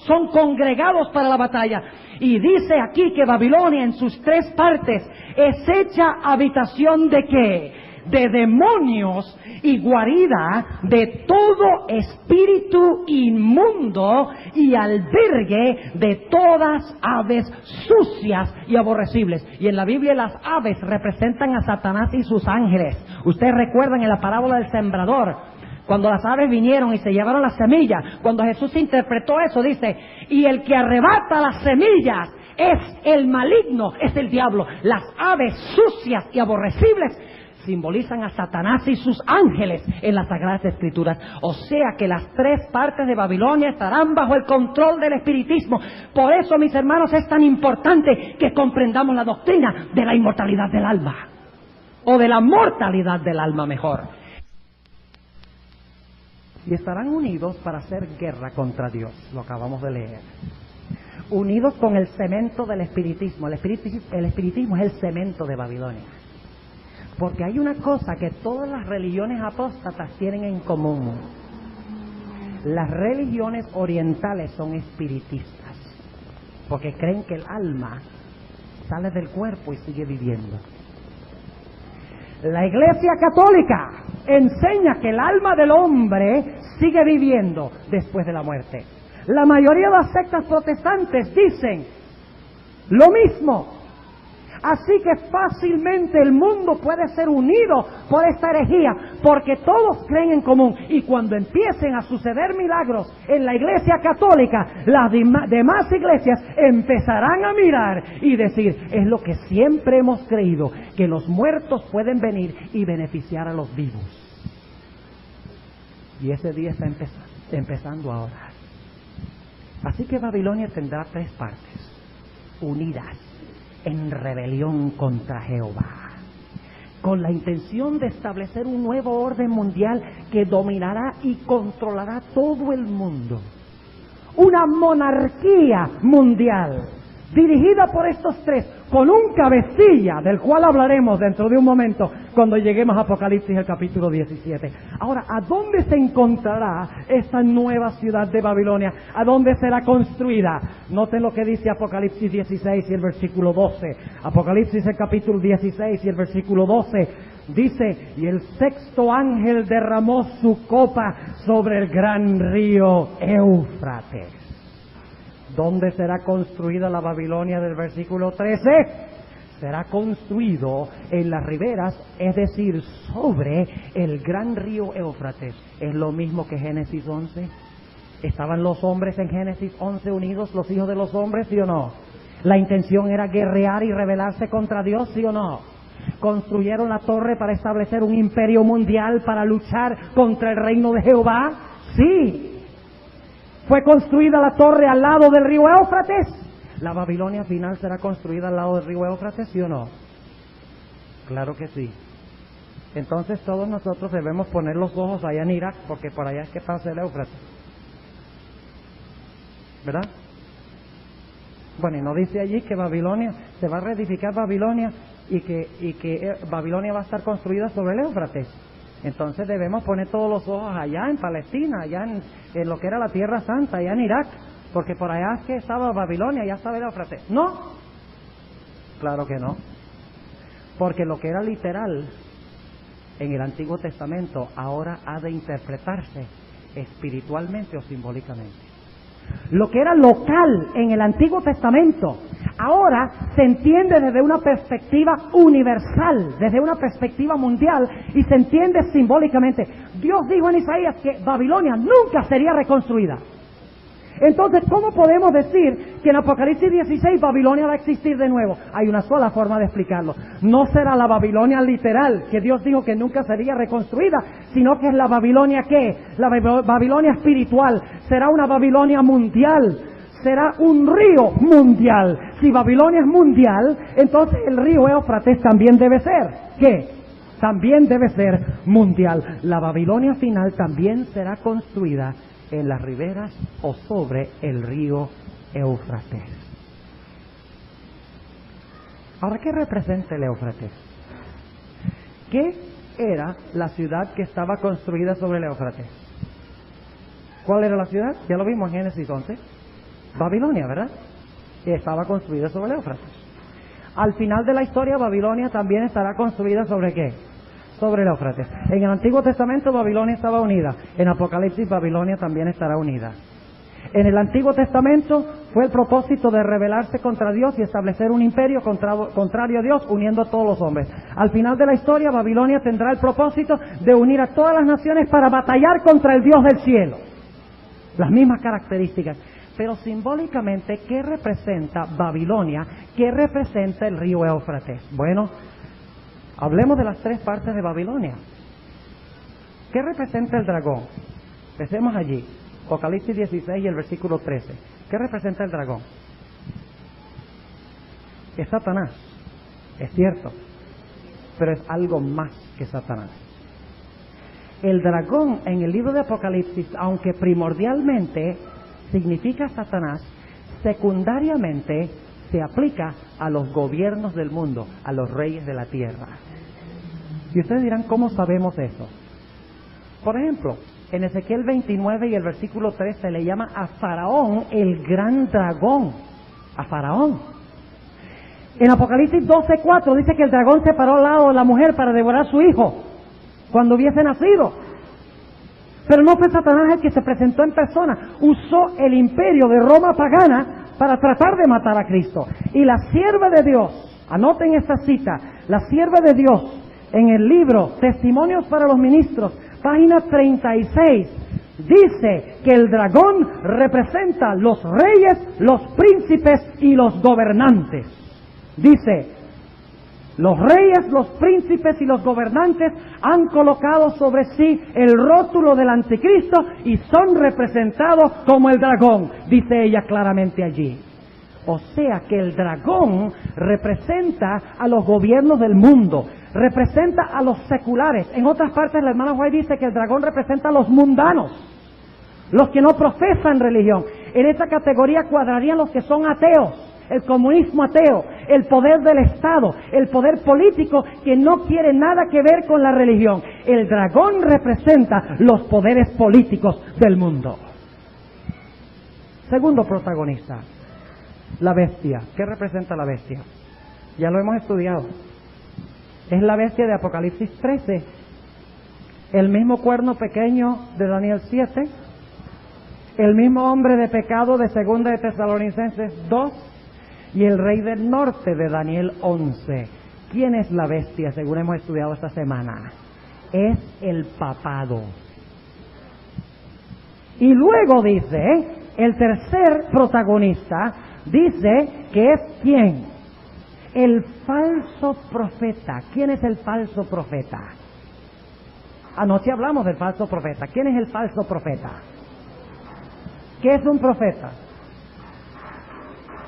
Son congregados para la batalla. Y dice aquí que Babilonia en sus 3 partes es hecha habitación ¿de qué? De demonios y guarida de todo espíritu inmundo y albergue de todas aves sucias y aborrecibles. Y en la Biblia las aves representan a Satanás y sus ángeles. Ustedes recuerdan en la parábola del sembrador, cuando las aves vinieron y se llevaron las semillas, cuando Jesús interpretó eso, dice: y el que arrebata las semillas es el maligno, es el diablo. Las aves sucias y aborrecibles simbolizan a Satanás y sus ángeles en las Sagradas Escrituras. O sea que las 3 partes de Babilonia estarán bajo el control del espiritismo. Por eso, mis hermanos, es tan importante que comprendamos la doctrina de la inmortalidad del alma, o de la mortalidad del alma mejor. Y estarán unidos para hacer guerra contra Dios, lo acabamos de leer. Unidos con el cemento del espiritismo. El espiritismo es el cemento de Babilonia. Porque hay una cosa que todas las religiones apóstatas tienen en común. Las religiones orientales son espiritistas, porque creen que el alma sale del cuerpo y sigue viviendo. La Iglesia Católica enseña que el alma del hombre sigue viviendo después de la muerte. La mayoría de las sectas protestantes dicen lo mismo. Así que fácilmente el mundo puede ser unido por esta herejía, porque todos creen en común. Y cuando empiecen a suceder milagros en la Iglesia Católica, las demás iglesias empezarán a mirar y decir: es lo que siempre hemos creído, que los muertos pueden venir y beneficiar a los vivos. Y ese día está empezando ahora. Así que Babilonia tendrá 3 partes, unidas en rebelión contra Jehová, con la intención de establecer un nuevo orden mundial que dominará y controlará todo el mundo. Una monarquía mundial dirigida por estos 3, con un cabecilla del cual hablaremos dentro de un momento cuando lleguemos a Apocalipsis, el capítulo 17. Ahora, ¿a dónde se encontrará esta nueva ciudad de Babilonia? ¿A dónde será construida? Noten lo que dice Apocalipsis 16 y el versículo 12. Apocalipsis, el capítulo 16 y el versículo 12. Dice: y el 6º ángel derramó su copa sobre el gran río Éufrates. ¿Dónde será construida la Babilonia del versículo 13? Será construido en las riberas, es decir, sobre el gran río Éufrates. ¿Es lo mismo que Génesis 11? ¿Estaban los hombres en Génesis 11 unidos, los hijos de los hombres, sí o no? ¿La intención era guerrear y rebelarse contra Dios, sí o no? ¿Construyeron la torre para establecer un imperio mundial para luchar contra el reino de Jehová? Sí. ¿Fue construida la torre al lado del río Éufrates? ¿La Babilonia final será construida al lado del río Éufrates, sí o no? Claro que sí. Entonces todos nosotros debemos poner los ojos allá en Irak, porque por allá es que pasa el Éufrates, ¿verdad? Bueno, y no dice allí que Babilonia, se va a reedificar Babilonia y que Babilonia va a estar construida sobre el Éufrates. Entonces debemos poner todos los ojos allá en Palestina, allá en lo que era la Tierra Santa, allá en Irak, porque por allá es que estaba Babilonia, allá estaba el Éufrates. No, claro que no, porque lo que era literal en el Antiguo Testamento ahora ha de interpretarse espiritualmente o simbólicamente. Lo que era local en el Antiguo Testamento ahora se entiende desde una perspectiva universal, desde una perspectiva mundial, y se entiende simbólicamente. Dios dijo en Isaías que Babilonia nunca sería reconstruida. Entonces, ¿cómo podemos decir que en Apocalipsis 16 Babilonia va a existir de nuevo? Hay una sola forma de explicarlo. No será la Babilonia literal, que Dios dijo que nunca sería reconstruida, sino que es la Babilonia ¿qué? La Babilonia espiritual. Será una Babilonia mundial. Será un río mundial. Si Babilonia es mundial, entonces el río Éufrates también debe ser ¿qué? También debe ser mundial. La Babilonia final también será construida en las riberas o sobre el río Éufrates. Ahora, ¿qué representa el Éufrates? ¿Qué era la ciudad que estaba construida sobre el Éufrates? ¿Cuál era la ciudad? Ya lo vimos en Génesis 11. Babilonia, ¿verdad? Y estaba construida sobre el Éufrates. Al final de la historia, Babilonia también estará construida sobre ¿qué? Sobre el Éufrates. En el Antiguo Testamento Babilonia estaba unida. En Apocalipsis Babilonia también estará unida. En el Antiguo Testamento fue el propósito de rebelarse contra Dios y establecer un imperio contrario a Dios, uniendo a todos los hombres. Al final de la historia Babilonia tendrá el propósito de unir a todas las naciones para batallar contra el Dios del cielo. Las mismas características. Pero simbólicamente, ¿qué representa Babilonia? ¿Qué representa el río Éufrates? Bueno, hablemos de las tres partes de Babilonia. ¿Qué representa el dragón? Empecemos allí. Apocalipsis 16 y el versículo 13. ¿Qué representa el dragón? Es Satanás. Es cierto. Pero es algo más que Satanás. El dragón en el libro de Apocalipsis, aunque primordialmente significa Satanás, secundariamente se aplica a los gobiernos del mundo, a los reyes de la tierra. Y ustedes dirán, ¿cómo sabemos eso? Por ejemplo, en Ezequiel 29 y el versículo 3 se le llama a Faraón el gran dragón. A Faraón. En Apocalipsis 12:4 dice que el dragón se paró al lado de la mujer para devorar a su hijo cuando hubiese nacido. Pero no fue Satanás el que se presentó en persona. Usó el imperio de Roma pagana para tratar de matar a Cristo. Y la sierva de Dios, anoten esta cita, la sierva de Dios, en el libro Testimonios para los Ministros, página 36, dice que el dragón representa los reyes, los príncipes y los gobernantes. Dice, los reyes, los príncipes y los gobernantes han colocado sobre sí el rótulo del anticristo y son representados como el dragón, dice ella claramente allí. O sea que el dragón representa a los gobiernos del mundo, representa a los seculares. En otras partes la hermana White dice que el dragón representa a los mundanos, los que no profesan religión. En esta categoría cuadrarían los que son ateos, el comunismo ateo, el poder del Estado, el poder político que no quiere nada que ver con la religión. El dragón representa los poderes políticos del mundo. Segundo protagonista, la bestia. ¿Qué representa la bestia? Ya lo hemos estudiado. Es la bestia de Apocalipsis 13. El mismo cuerno pequeño de Daniel 7. El mismo hombre de pecado de 2 de Tesalonicenses 2. Y el rey del norte de Daniel 11. ¿Quién es la bestia, según hemos estudiado esta semana? Es el papado. Y luego dice, el tercer protagonista, dice que es ¿quién? El falso profeta. ¿Quién es el falso profeta? Anoche hablamos del falso profeta. ¿Quién es el falso profeta? ¿Qué es un profeta?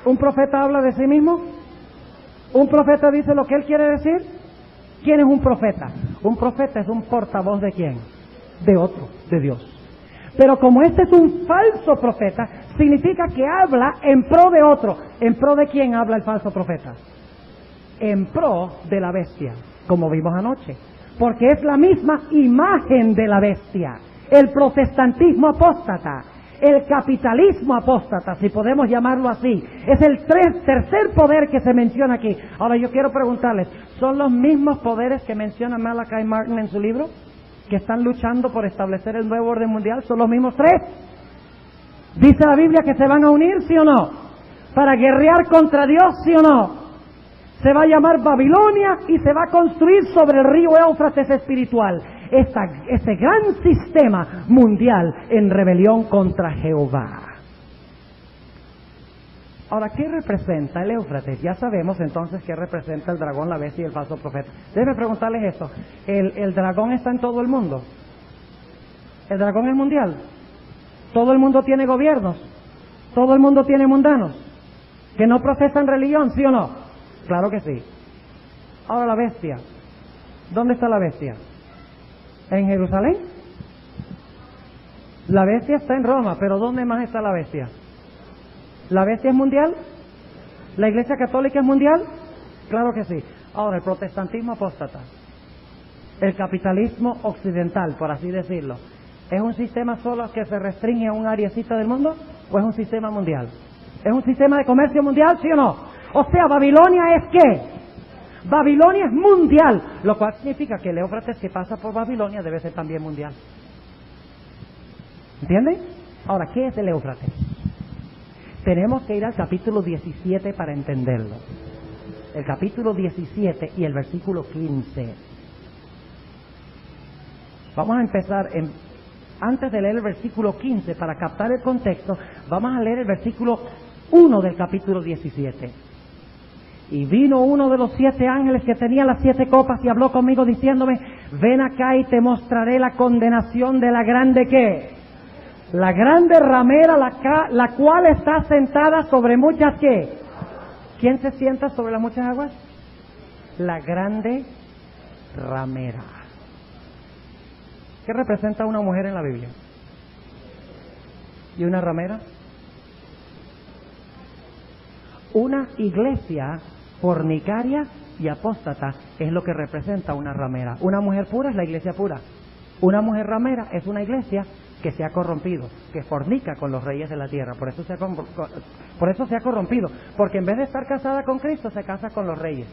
¿Un profeta habla de sí mismo? ¿Un profeta dice lo que él quiere decir? ¿Quién es un profeta? Un profeta es un portavoz ¿de quién? De otro, de Dios. Pero como este es un falso profeta, significa que habla en pro de otro. ¿En pro de quién habla el falso profeta? En pro de la bestia, como vimos anoche. Porque es la misma imagen de la bestia. El protestantismo apóstata, el capitalismo apóstata, si podemos llamarlo así, es el tercer poder que se menciona aquí. Ahora yo quiero preguntarles, ¿son los mismos poderes que menciona Malachi Martin en su libro? ¿Que están luchando por establecer el nuevo orden mundial? ¿Son los mismos tres? ¿Dice la Biblia que se van a unir, sí o no? ¿Para guerrear contra Dios, sí o no? Se va a llamar Babilonia y se va a construir sobre el río Éufrates espiritual. Ese gran sistema mundial en rebelión contra Jehová. Ahora, ¿qué representa el Éufrates? Ya sabemos entonces qué representa el dragón, la bestia y el falso profeta. Debe preguntarles esto. ¿El dragón está en todo el mundo? ¿El dragón es mundial? ¿Todo el mundo tiene gobiernos? ¿Todo el mundo tiene mundanos? ¿Que no profesan religión, sí o no? Claro que sí. Ahora la bestia. ¿Dónde está la bestia? ¿En Jerusalén? La bestia está en Roma, pero ¿dónde más está la bestia? ¿La bestia es mundial? ¿La Iglesia Católica es mundial? Claro que sí. Ahora, el protestantismo apóstata, el capitalismo occidental, por así decirlo, ¿es un sistema solo que se restringe a un áreacita del mundo o es un sistema mundial? ¿Es un sistema de comercio mundial, sí o no? O sea, ¿Babilonia es qué? Babilonia es mundial, lo cual significa que el Éufrates que pasa por Babilonia debe ser también mundial. ¿Entienden? Ahora, ¿qué es el Éufrates? Tenemos que ir al capítulo 17 para entenderlo. El capítulo 17 y el versículo 15. Vamos a empezar, antes de leer el versículo 15, para captar el contexto, vamos a leer el versículo 1 del capítulo 17. Y vino uno de los 7 ángeles que tenía las 7 copas y habló conmigo diciéndome, ven acá y te mostraré la condenación de la grande ¿qué? La grande ramera, la cual está sentada sobre muchas ¿qué? ¿Quién se sienta sobre las muchas aguas? La grande ramera. ¿Qué representa una mujer en la Biblia? ¿Y una ramera? Una iglesia fornicaria y apóstata es lo que representa una ramera. Una mujer pura es la iglesia pura. Una mujer ramera es una iglesia que se ha corrompido, que fornica con los reyes de la tierra. Por eso se ha corrompido. Porque en vez de estar casada con Cristo, se casa con los reyes.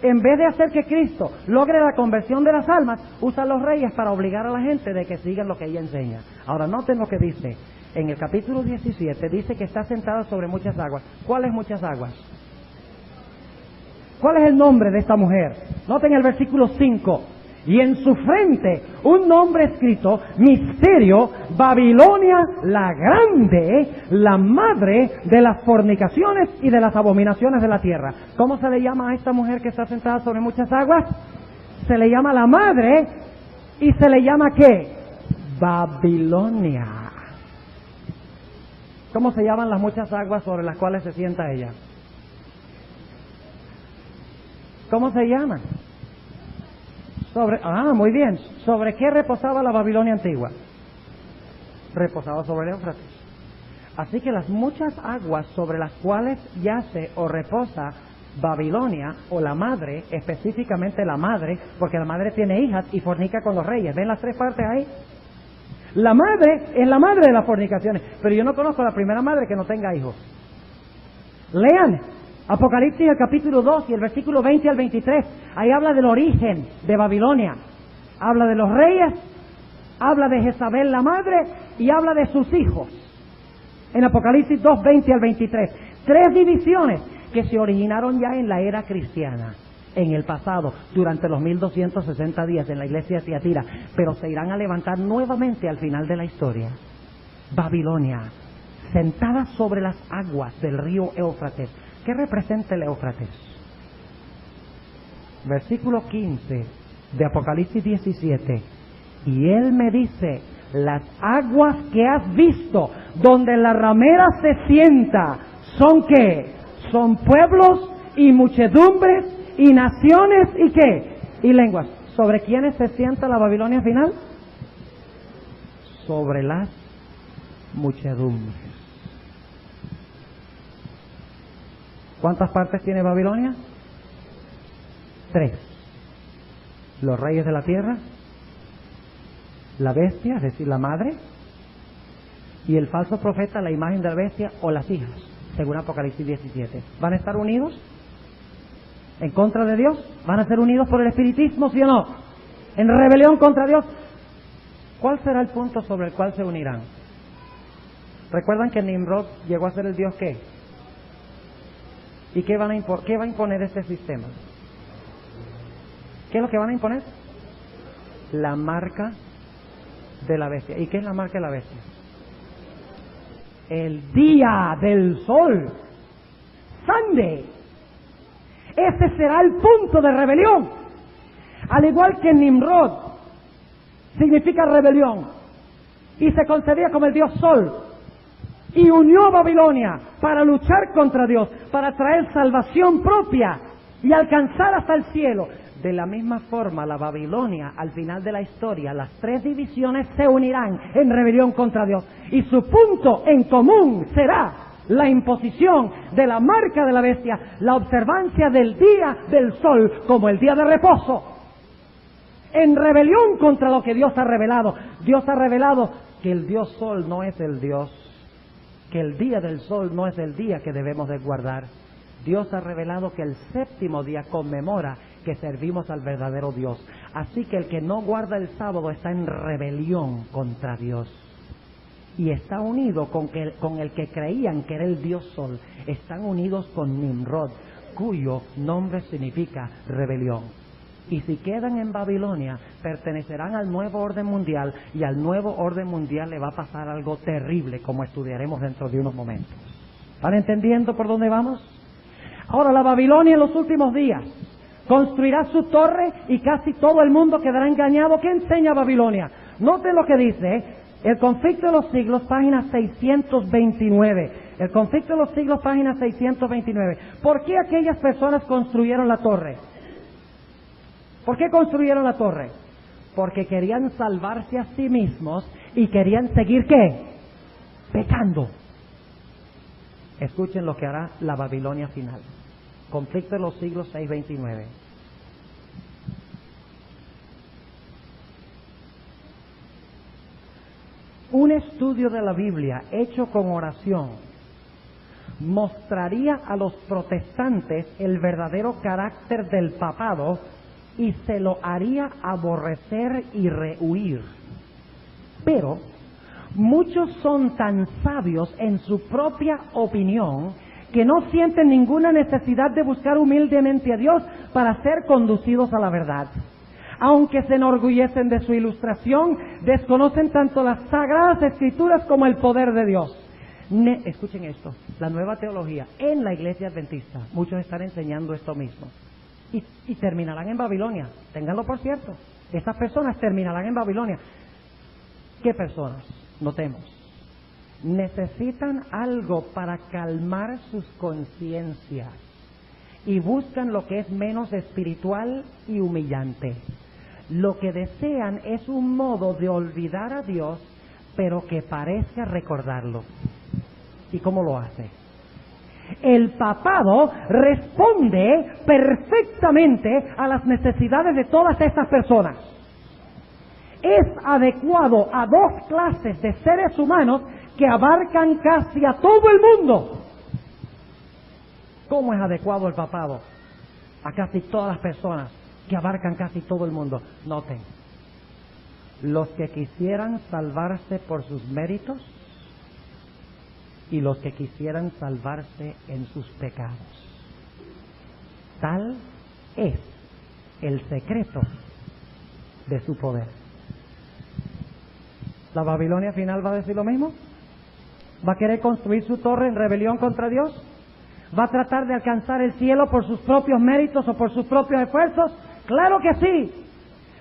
En vez de hacer que Cristo logre la conversión de las almas, usa a los reyes para obligar a la gente de que sigan lo que ella enseña. Ahora, noten lo que dice. En el capítulo 17 dice que está sentada sobre muchas aguas. ¿Cuáles muchas aguas? ¿Cuál es el nombre de esta mujer? Noten el versículo 5. Y en su frente un nombre escrito, Misterio, Babilonia la Grande, la madre de las fornicaciones y de las abominaciones de la tierra. ¿Cómo se le llama a esta mujer que está sentada sobre muchas aguas? Se le llama la madre y se le llama ¿qué? Babilonia. ¿Cómo se llaman las muchas aguas sobre las cuales se sienta ella? ¿Cómo se llaman? Muy bien. ¿Sobre qué reposaba la Babilonia antigua? Reposaba sobre el Éufrates. Así que las muchas aguas sobre las cuales yace o reposa Babilonia, o la madre, específicamente la madre, porque la madre tiene hijas y fornica con los reyes. ¿Ven las 3 partes ahí? La madre es la madre de las fornicaciones, pero yo no conozco a la primera madre que no tenga hijos. Lean Apocalipsis el capítulo 2 y el versículo 20 al 23. Ahí habla del origen de Babilonia. Habla de los reyes, habla de Jezabel la madre y habla de sus hijos. En Apocalipsis 2, 20 al 23. 3 divisiones que se originaron ya en la era cristiana, en el pasado, durante los 1260 días en la iglesia de Tiatira, pero se irán a levantar nuevamente al final de la historia. Babilonia, sentada sobre las aguas del río Éufrates. ¿Qué representa el Éufrates? Versículo 15 de Apocalipsis 17. Y él me dice, las aguas que has visto, donde la ramera se sienta, ¿son qué? Son pueblos y muchedumbres y naciones y ¿qué? Y lenguas. ¿Sobre quiénes se sienta la Babilonia final? Sobre las muchedumbres. ¿Cuántas partes tiene Babilonia? 3. Los reyes de la tierra, la bestia, es decir, la madre, y el falso profeta, la imagen de la bestia, o las hijas, según Apocalipsis 17. ¿Van a estar unidos en contra de Dios? ¿Van a ser unidos por el espiritismo, sí o no? En rebelión contra Dios. ¿Cuál será el punto sobre el cual se unirán? ¿Recuerdan que Nimrod llegó a ser el dios qué? ¿Y qué va a imponer este sistema? ¿Qué es lo que van a imponer? La marca de la bestia. ¿Y qué es la marca de la bestia? El día del sol. Sunday. Ese será el punto de rebelión. Al igual que Nimrod significa rebelión y se concebía como el dios sol y unió a Babilonia para luchar contra Dios, para traer salvación propia y alcanzar hasta el cielo. De la misma forma, la Babilonia, al final de la historia, las 3 divisiones se unirán en rebelión contra Dios. Y su punto en común será la imposición de la marca de la bestia, la observancia del día del sol como el día de reposo. En rebelión contra lo que Dios ha revelado. Dios ha revelado que el Dios sol no es el Dios, que el día del sol no es el día que debemos de guardar. Dios ha revelado que el 7º día conmemora que servimos al verdadero Dios. Así que el que no guarda el sábado está en rebelión contra Dios. Y está unido con el que creían que era el Dios Sol. Están unidos con Nimrod, cuyo nombre significa rebelión. Y si quedan en Babilonia, pertenecerán al nuevo orden mundial, y al nuevo orden mundial le va a pasar algo terrible, como estudiaremos dentro de unos momentos. ¿Están entendiendo por dónde vamos? Ahora, la Babilonia en los últimos días construirá su torre y casi todo el mundo quedará engañado. ¿Qué enseña Babilonia? Noten lo que dice, el conflicto de los siglos, página 629. El conflicto de los siglos, página 629. ¿Por qué aquellas personas construyeron la torre? ¿Por qué construyeron la torre? Porque querían salvarse a sí mismos y querían seguir ¿qué? Pecando. Escuchen lo que hará la Babilonia final. Conflicto de los siglos 629. Un estudio de la Biblia hecho con oración mostraría a los protestantes el verdadero carácter del papado y se lo haría aborrecer y rehuir. Pero muchos son tan sabios en su propia opinión que no sienten ninguna necesidad de buscar humildemente a Dios para ser conducidos a la verdad. Aunque se enorgullecen de su ilustración, desconocen tanto las sagradas escrituras como el poder de Dios. Escuchen esto, la nueva teología en la iglesia adventista, muchos están enseñando esto mismo. Y terminarán en Babilonia, ténganlo por cierto. Esas personas terminarán en Babilonia. ¿Qué personas? Notemos. Necesitan algo para calmar sus conciencias y buscan lo que es menos espiritual y humillante. Lo que desean es un modo de olvidar a Dios, pero que parezca recordarlo. ¿Y cómo lo hace? El papado responde perfectamente a las necesidades de todas estas personas. Es adecuado a 2 clases de seres humanos que abarcan casi a todo el mundo. ¿Cómo es adecuado el papado a casi todas las personas que abarcan casi todo el mundo? Noten, los que quisieran salvarse por sus méritos y los que quisieran salvarse en sus pecados. Tal es el secreto de su poder. ¿La Babilonia final va a decir lo mismo? ¿Va a querer construir su torre en rebelión contra Dios? ¿Va a tratar de alcanzar el cielo por sus propios méritos o por sus propios esfuerzos? ¡Claro que sí!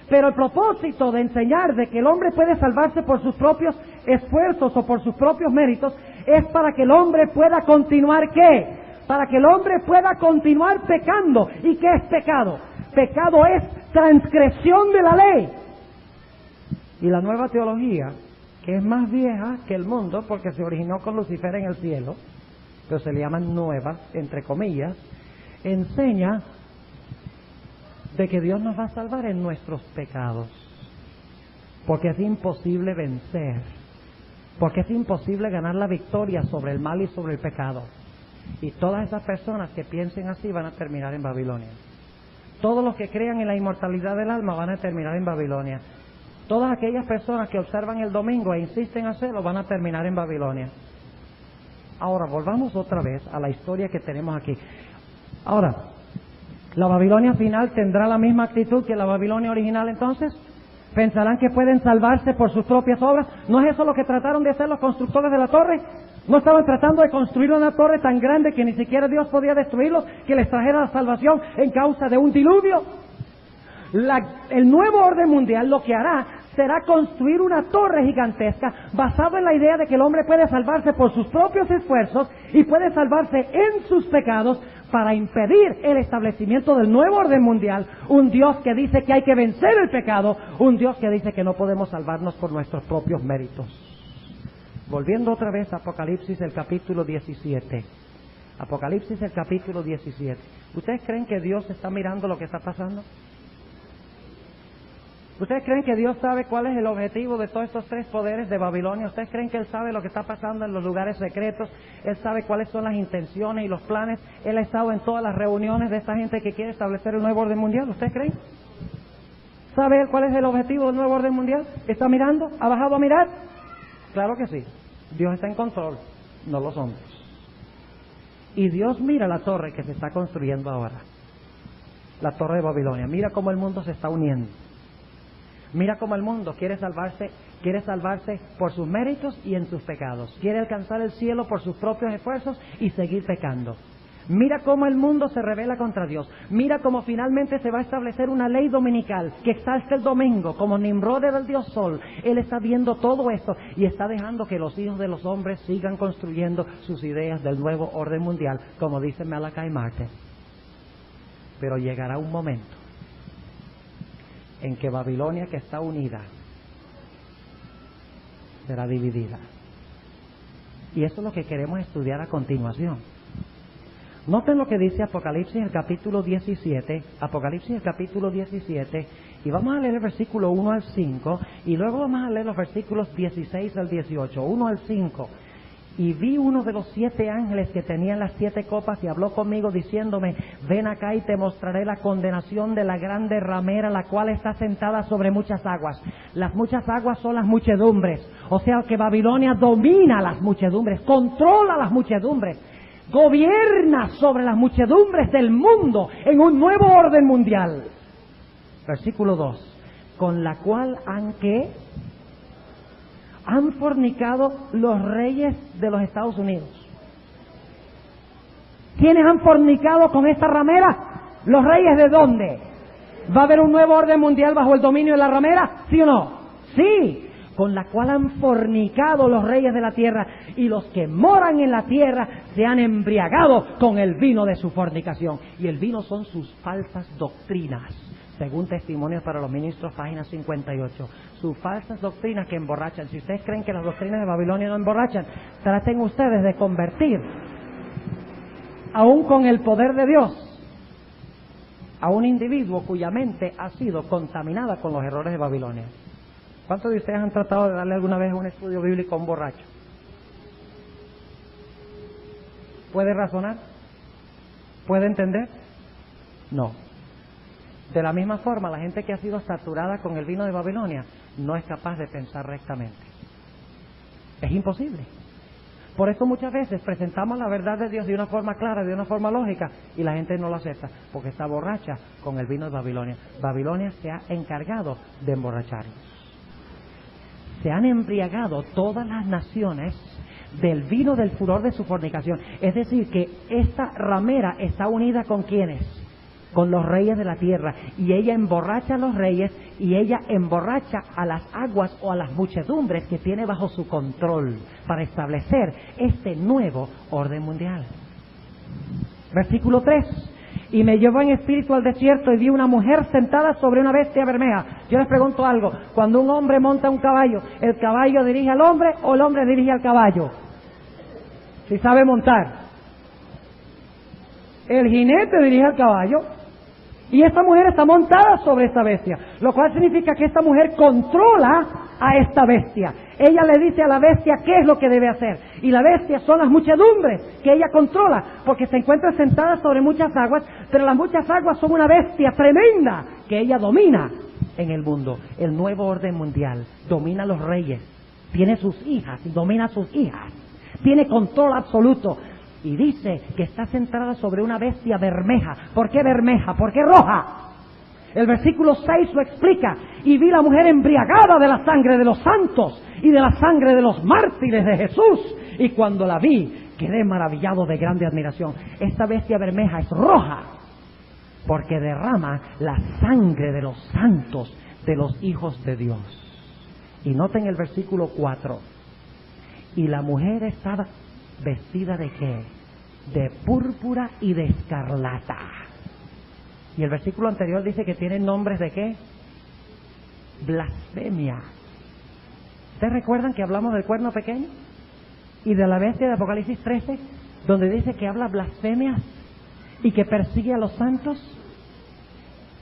Pero el propósito de enseñar de que el hombre puede salvarse por sus propios esfuerzos o por sus propios méritos es para que el hombre pueda continuar ¿qué? Para que el hombre pueda continuar pecando. ¿Y qué es pecado? Pecado es transgresión de la ley. Y la nueva teología, que es más vieja que el mundo porque se originó con Lucifer en el cielo, pero se le llaman nuevas, entre comillas, enseña de que Dios nos va a salvar en nuestros pecados, porque es imposible vencer, porque es imposible ganar la victoria sobre el mal y sobre el pecado. Y todas esas personas que piensen así van a terminar en Babilonia. Todos los que crean en la inmortalidad del alma van a terminar en Babilonia. Todas aquellas personas que observan el domingo e insisten en hacerlo van a terminar en Babilonia. Ahora, volvamos otra vez a la historia que tenemos aquí. Ahora, ¿la Babilonia final tendrá la misma actitud que la Babilonia original entonces? ¿Pensarán que pueden salvarse por sus propias obras? ¿No es eso lo que trataron de hacer los constructores de la torre? ¿No estaban tratando de construir una torre tan grande que ni siquiera Dios podía destruirlos, que les trajera la salvación en causa de un diluvio? El nuevo orden mundial lo que hará será construir una torre gigantesca basada en la idea de que el hombre puede salvarse por sus propios esfuerzos y puede salvarse en sus pecados para impedir el establecimiento del nuevo orden mundial. Un Dios que dice que hay que vencer el pecado, un Dios que dice que no podemos salvarnos por nuestros propios méritos. Volviendo otra vez a Apocalipsis, el capítulo 17. Apocalipsis, el capítulo 17. ¿Ustedes creen que Dios está mirando lo que está pasando? ¿Ustedes creen que Dios sabe cuál es el objetivo de todos estos tres poderes de Babilonia? ¿Ustedes creen que Él sabe lo que está pasando en los lugares secretos? ¿Él sabe cuáles son las intenciones y los planes? ¿Él ha estado en todas las reuniones de esta gente que quiere establecer el nuevo orden mundial? ¿Ustedes creen? ¿Sabe Él cuál es el objetivo del nuevo orden mundial? ¿Está mirando? ¿Ha bajado a mirar? Claro que sí. Dios está en control, no los hombres. Y Dios mira la torre que se está construyendo ahora. La torre de Babilonia. Mira cómo el mundo se está uniendo. Mira cómo el mundo quiere salvarse por sus méritos y en sus pecados. Quiere alcanzar el cielo por sus propios esfuerzos y seguir pecando. Mira cómo el mundo se rebela contra Dios. Mira cómo finalmente se va a establecer una ley dominical que exalta el domingo como Nimrod del dios Sol. Él está viendo todo esto y está dejando que los hijos de los hombres sigan construyendo sus ideas del nuevo orden mundial, como dice Malachi Martin. Pero llegará un momento en que Babilonia, que está unida, será dividida. Y eso es lo que queremos estudiar a continuación. Noten lo que dice Apocalipsis, el capítulo 17, Apocalipsis, el capítulo 17, y vamos a leer el versículo 1 al 5, y luego vamos a leer los versículos 16 al 18, 1 al 5. Y vi uno de los 7 ángeles que tenían las 7 copas y habló conmigo diciéndome: ven acá y te mostraré la condenación de la grande ramera, la cual está sentada sobre muchas aguas. Las muchas aguas son las muchedumbres. O sea que Babilonia domina las muchedumbres, controla las muchedumbres, gobierna sobre las muchedumbres del mundo en un nuevo orden mundial. Versículo 2. Con la cual han fornicado los reyes de los Estados Unidos. ¿Quiénes han fornicado con esta ramera? ¿Los reyes de dónde? ¿Va a haber un nuevo orden mundial bajo el dominio de la ramera? ¿Sí o no? Sí. Con la cual han fornicado los reyes de la tierra, y los que moran en la tierra se han embriagado con el vino de su fornicación. Y el vino son sus falsas doctrinas, según Testimonios para los Ministros, página 58. Sus falsas doctrinas que emborrachan. Si ustedes creen que las doctrinas de Babilonia no emborrachan, traten ustedes de convertir, aún con el poder de Dios, a un individuo cuya mente ha sido contaminada con los errores de Babilonia. ¿Cuántos de ustedes han tratado de darle alguna vez un estudio bíblico a un borracho? ¿Puede razonar? ¿Puede entender? No. De la misma forma, la gente que ha sido saturada con el vino de Babilonia no es capaz de pensar rectamente. Es imposible. Por eso muchas veces presentamos la verdad de Dios de una forma clara, de una forma lógica, y la gente no lo acepta, porque está borracha con el vino de Babilonia. Babilonia se ha encargado de emborracharnos. Se han embriagado todas las naciones del vino del furor de su fornicación. Es decir, que esta ramera está unida ¿con quiénes? Con los reyes de la tierra. Y ella emborracha a los reyes, y ella emborracha a las aguas o a las muchedumbres que tiene bajo su control para establecer este nuevo orden mundial. Versículo 3. Y me llevó en espíritu al desierto y vi una mujer sentada sobre una bestia bermeja. Yo les pregunto algo: cuando un hombre monta un caballo, ¿el caballo dirige al hombre o el hombre dirige al caballo? Si sabe montar. El jinete dirige al caballo. Y esta mujer está montada sobre esta bestia, lo cual significa que esta mujer controla a esta bestia. Ella le dice a la bestia qué es lo que debe hacer. Y la bestia son las muchedumbres que ella controla, porque se encuentra sentada sobre muchas aguas, pero las muchas aguas son una bestia tremenda que ella domina en el mundo. El nuevo orden mundial domina a los reyes, tiene sus hijas y domina a sus hijas, tiene control absoluto. Y dice que está sentada sobre una bestia bermeja. ¿Por qué bermeja? ¿Por qué roja? El versículo 6 lo explica. Y vi la mujer embriagada de la sangre de los santos y de la sangre de los mártires de Jesús. Y cuando la vi, quedé maravillado de grande admiración. Esta bestia bermeja es roja porque derrama la sangre de los santos, de los hijos de Dios. Y noten el versículo 4. Y la mujer estaba vestida ¿de qué? De púrpura y de escarlata. Y el versículo anterior dice que tienen nombres ¿de qué? Blasfemia. ¿Ustedes recuerdan que hablamos del cuerno pequeño? Y de la bestia de Apocalipsis 13, donde dice que habla blasfemias y que persigue a los santos.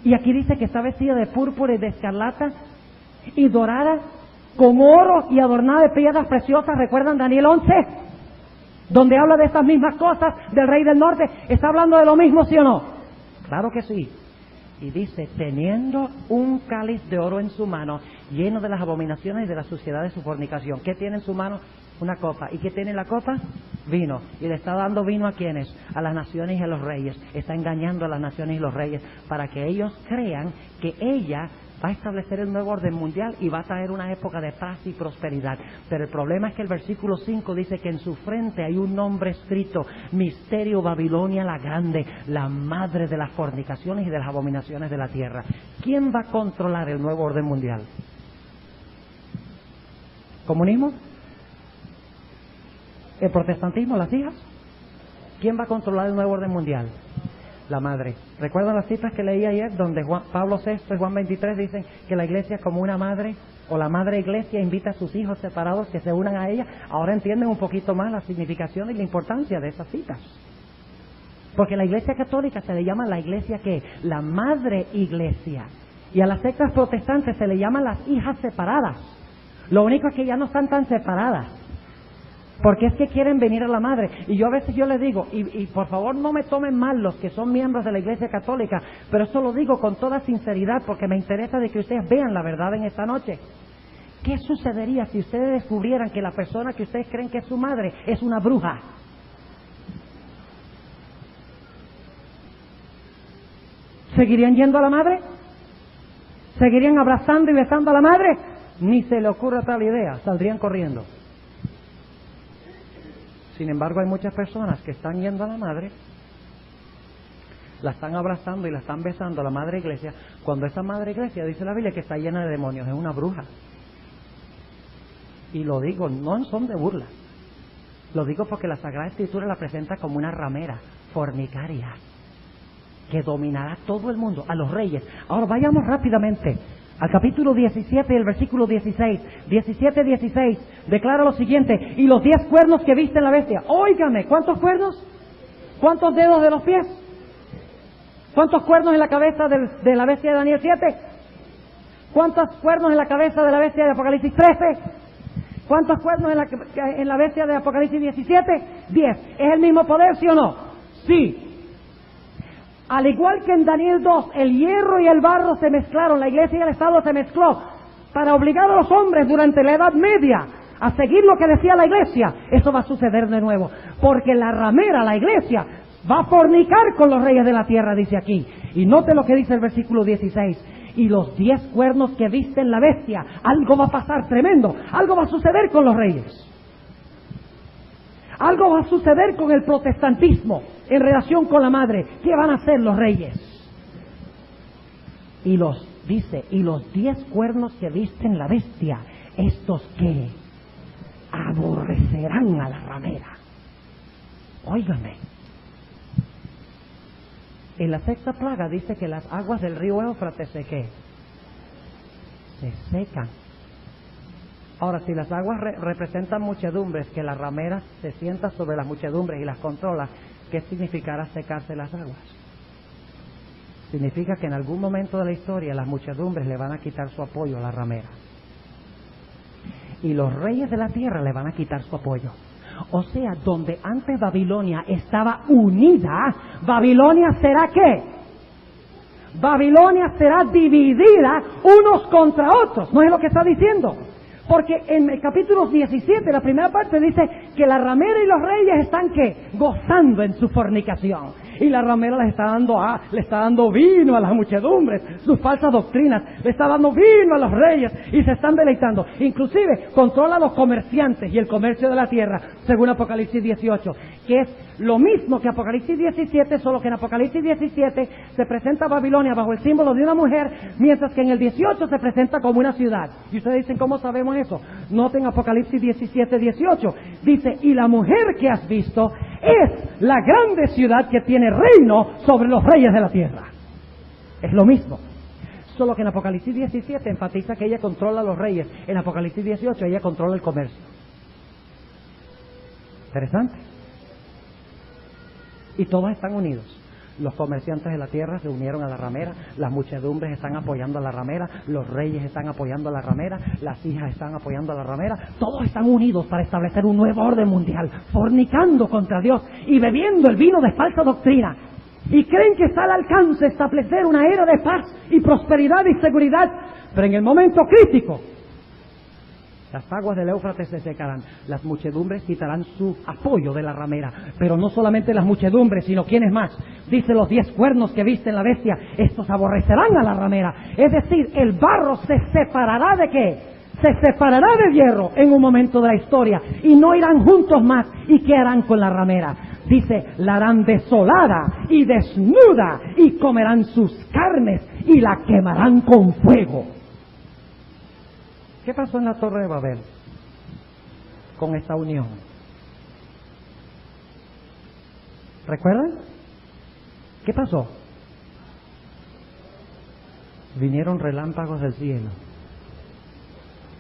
Y aquí dice que está vestida de púrpura y de escarlata y dorada con oro y adornada de piedras preciosas. ¿Recuerdan Daniel 11? Donde habla de estas mismas cosas del rey del norte. ¿Está hablando de lo mismo, sí o no? Claro que sí. Y dice, teniendo un cáliz de oro en su mano, lleno de las abominaciones y de la suciedad de su fornicación. ¿Qué tiene en su mano? Una copa. ¿Y qué tiene en la copa? Vino. ¿Y le está dando vino a quiénes? A las naciones y a los reyes. Está engañando a las naciones y los reyes para que ellos crean que ella va a establecer el nuevo orden mundial y va a traer una época de paz y prosperidad. Pero el problema es que el versículo 5 dice que en su frente hay un nombre escrito: Misterio Babilonia la Grande, la madre de las fornicaciones y de las abominaciones de la tierra. ¿Quién va a controlar el nuevo orden mundial? ¿Comunismo? ¿El protestantismo? ¿Las hijas? ¿Quién va a controlar el nuevo orden mundial? La madre. ¿Recuerdan las citas que leí ayer donde Pablo VI y Juan 23 dicen que la iglesia como una madre o la madre iglesia invita a sus hijos separados que se unan a ella? Ahora entienden un poquito más la significación y la importancia de esas citas. Porque la iglesia católica se le llama la iglesia ¿qué? La madre iglesia. Y a las sectas protestantes se le llaman las hijas separadas. Lo único es que ya no están tan separadas. Porque es que quieren venir a la madre. Y yo a veces les digo, y por favor no me tomen mal los que son miembros de la Iglesia Católica, pero esto lo digo con toda sinceridad porque me interesa de que ustedes vean la verdad en esta noche. ¿Qué sucedería si ustedes descubrieran que la persona que ustedes creen que es su madre es una bruja? ¿Seguirían yendo a la madre? ¿Seguirían abrazando y besando a la madre? Ni se le ocurra tal idea, saldrían corriendo. Sin embargo, hay muchas personas que están yendo a la madre, la están abrazando y la están besando a la madre iglesia, cuando esa madre iglesia, dice la Biblia, que está llena de demonios, es una bruja. Y lo digo, no en son de burla, lo digo porque la Sagrada Escritura la presenta como una ramera, fornicaria, que dominará todo el mundo, a los reyes. Ahora vayamos rápidamente al capítulo 17 y el versículo 16. 17-16 declara lo siguiente: y los 10 cuernos que viste en la bestia. Óigame, ¿cuántos cuernos? ¿Cuántos dedos de los pies? ¿Cuántos cuernos en la cabeza de la bestia de Daniel 7? ¿Cuántos cuernos en la cabeza de la bestia de Apocalipsis 13? ¿Cuántos cuernos en la bestia de Apocalipsis 17? 10. ¿Es el mismo poder, sí o no? Sí. Al igual que en Daniel 2, el hierro y el barro se mezclaron, la iglesia y el Estado se mezcló para obligar a los hombres durante la Edad Media a seguir lo que decía la iglesia. Eso va a suceder de nuevo, porque la ramera, la iglesia, va a fornicar con los reyes de la tierra, dice aquí. Y note lo que dice el versículo 16: y los 10 cuernos que viste en la bestia, algo va a pasar tremendo, algo va a suceder con los reyes. Algo va a suceder con el protestantismo en relación con la madre. ¿Qué van a hacer los reyes? Y dice, y los 10 cuernos que viste en la bestia, estos que aborrecerán a la ramera. Óigame. En la sexta plaga dice que las aguas del río Éufrates se secan. Ahora, si las aguas representan muchedumbres, que la ramera se sienta sobre las muchedumbres y las controla, ¿qué significará secarse las aguas? Significa que en algún momento de la historia las muchedumbres le van a quitar su apoyo a la ramera. Y los reyes de la tierra le van a quitar su apoyo. O sea, donde antes Babilonia estaba unida, Babilonia será ¿qué? Babilonia será dividida unos contra otros. ¿No es lo que está diciendo? Porque en el capítulo 17, la primera parte dice que la ramera y los reyes están ¿qué? Gozando en su fornicación. Y la ramera le está dando vino a las muchedumbres, sus falsas doctrinas, le está dando vino a los reyes y se están deleitando. Inclusive controla a los comerciantes y el comercio de la tierra, según Apocalipsis 18, que es lo mismo que Apocalipsis 17, solo que en Apocalipsis 17 se presenta Babilonia bajo el símbolo de una mujer, mientras que en el 18 se presenta como una ciudad. Y ustedes dicen, ¿cómo sabemos eso? Noten Apocalipsis 17, 18. Dice, y la mujer que has visto es la grande ciudad que tiene reino sobre los reyes de la tierra. Es lo mismo. Solo que en Apocalipsis 17 enfatiza que ella controla a los reyes. En Apocalipsis 18 ella controla el comercio. Interesante. Y todos están unidos. Los comerciantes de la tierra se unieron a la ramera, las muchedumbres están apoyando a la ramera, los reyes están apoyando a la ramera, las hijas están apoyando a la ramera, todos están unidos para establecer un nuevo orden mundial, fornicando contra Dios y bebiendo el vino de falsa doctrina. Y creen que está al alcance establecer una era de paz y prosperidad y seguridad, pero en el momento crítico, las aguas del Éufrates se secarán, las muchedumbres quitarán su apoyo de la ramera, pero no solamente las muchedumbres, sino ¿quiénes más? Dice los 10 cuernos que viste en la bestia, estos aborrecerán a la ramera, es decir, el barro se separará ¿de qué? Se separará del hierro en un momento de la historia y no irán juntos más. ¿Y qué harán con la ramera? Dice, la harán desolada y desnuda y comerán sus carnes y la quemarán con fuego. ¿Qué pasó en la Torre de Babel con esta unión? ¿Recuerdan? ¿Qué pasó? Vinieron relámpagos del cielo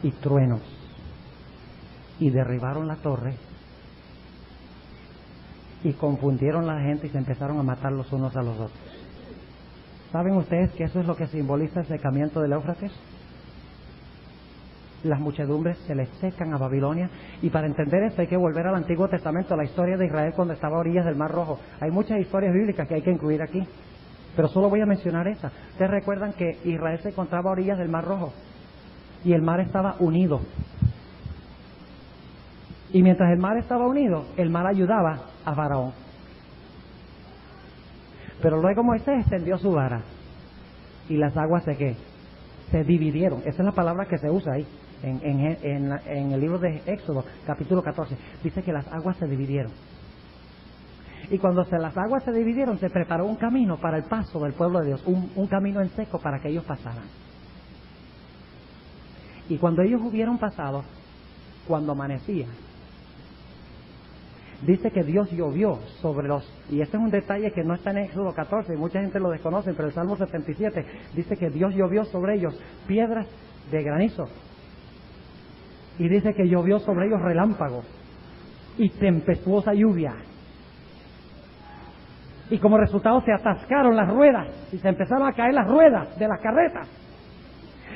y truenos y derribaron la torre y confundieron a la gente y se empezaron a matar los unos a los otros. ¿Saben ustedes que eso es lo que simboliza el secamiento del Éufrates? Las muchedumbres se les secan a Babilonia, y para entender esto hay que volver al Antiguo Testamento, a la historia de Israel cuando estaba a orillas del Mar Rojo. Hay muchas historias bíblicas que hay que incluir aquí, pero solo voy a mencionar esa. Ustedes recuerdan que Israel se encontraba a orillas del Mar Rojo y el mar estaba unido, y mientras el mar estaba unido, el mar ayudaba a Faraón. Pero luego Moisés extendió su vara y las aguas se dividieron. Esa es la palabra que se usa ahí en el libro de Éxodo, capítulo 14. Dice que las aguas se dividieron. Y cuando las aguas se dividieron, se preparó un camino para el paso del pueblo de Dios, un camino en seco para que ellos pasaran. Y cuando ellos hubieron pasado, cuando amanecía, dice que Dios llovió sobre y este es un detalle que no está en Éxodo 14, mucha gente lo desconoce, pero el Salmo 77 dice que Dios llovió sobre ellos piedras de granizo, y dice que llovió sobre ellos relámpagos y tempestuosa lluvia, y como resultado se atascaron las ruedas y se empezaron a caer las ruedas de las carretas,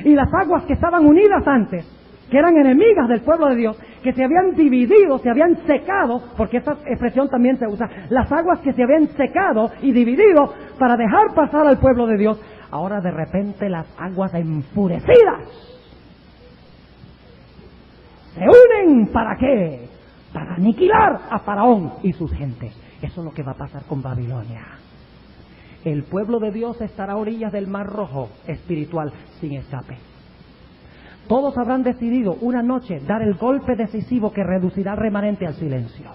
y las aguas que estaban unidas antes, que eran enemigas del pueblo de Dios, que se habían dividido, se habían secado, porque esta expresión también se usa, las aguas que se habían secado y dividido para dejar pasar al pueblo de Dios, ahora de repente las aguas enfurecidas se unen. ¿Para qué? Para aniquilar a Faraón y sus gentes. Eso es lo que va a pasar con Babilonia. El pueblo de Dios estará a orillas del Mar Rojo espiritual, sin escape. Todos habrán decidido una noche dar el golpe decisivo que reducirá al remanente al silencio.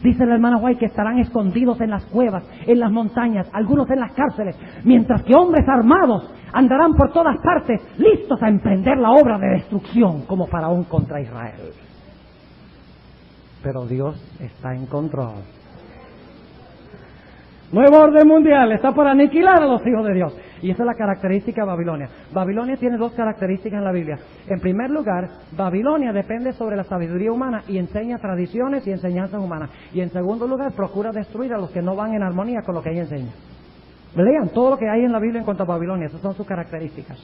Dice la hermana White que estarán escondidos en las cuevas, en las montañas, algunos en las cárceles, mientras que hombres armados andarán por todas partes, listos a emprender la obra de destrucción como Faraón contra Israel. Pero Dios está en control. Nuevo orden mundial está por aniquilar a los hijos de Dios. Y esa es la característica de Babilonia. Babilonia tiene dos características en la Biblia. En primer lugar, Babilonia depende sobre la sabiduría humana y enseña tradiciones y enseñanzas humanas. Y en segundo lugar, procura destruir a los que no van en armonía con lo que ella enseña. Lean todo lo que hay en la Biblia en cuanto a Babilonia, esas son sus características.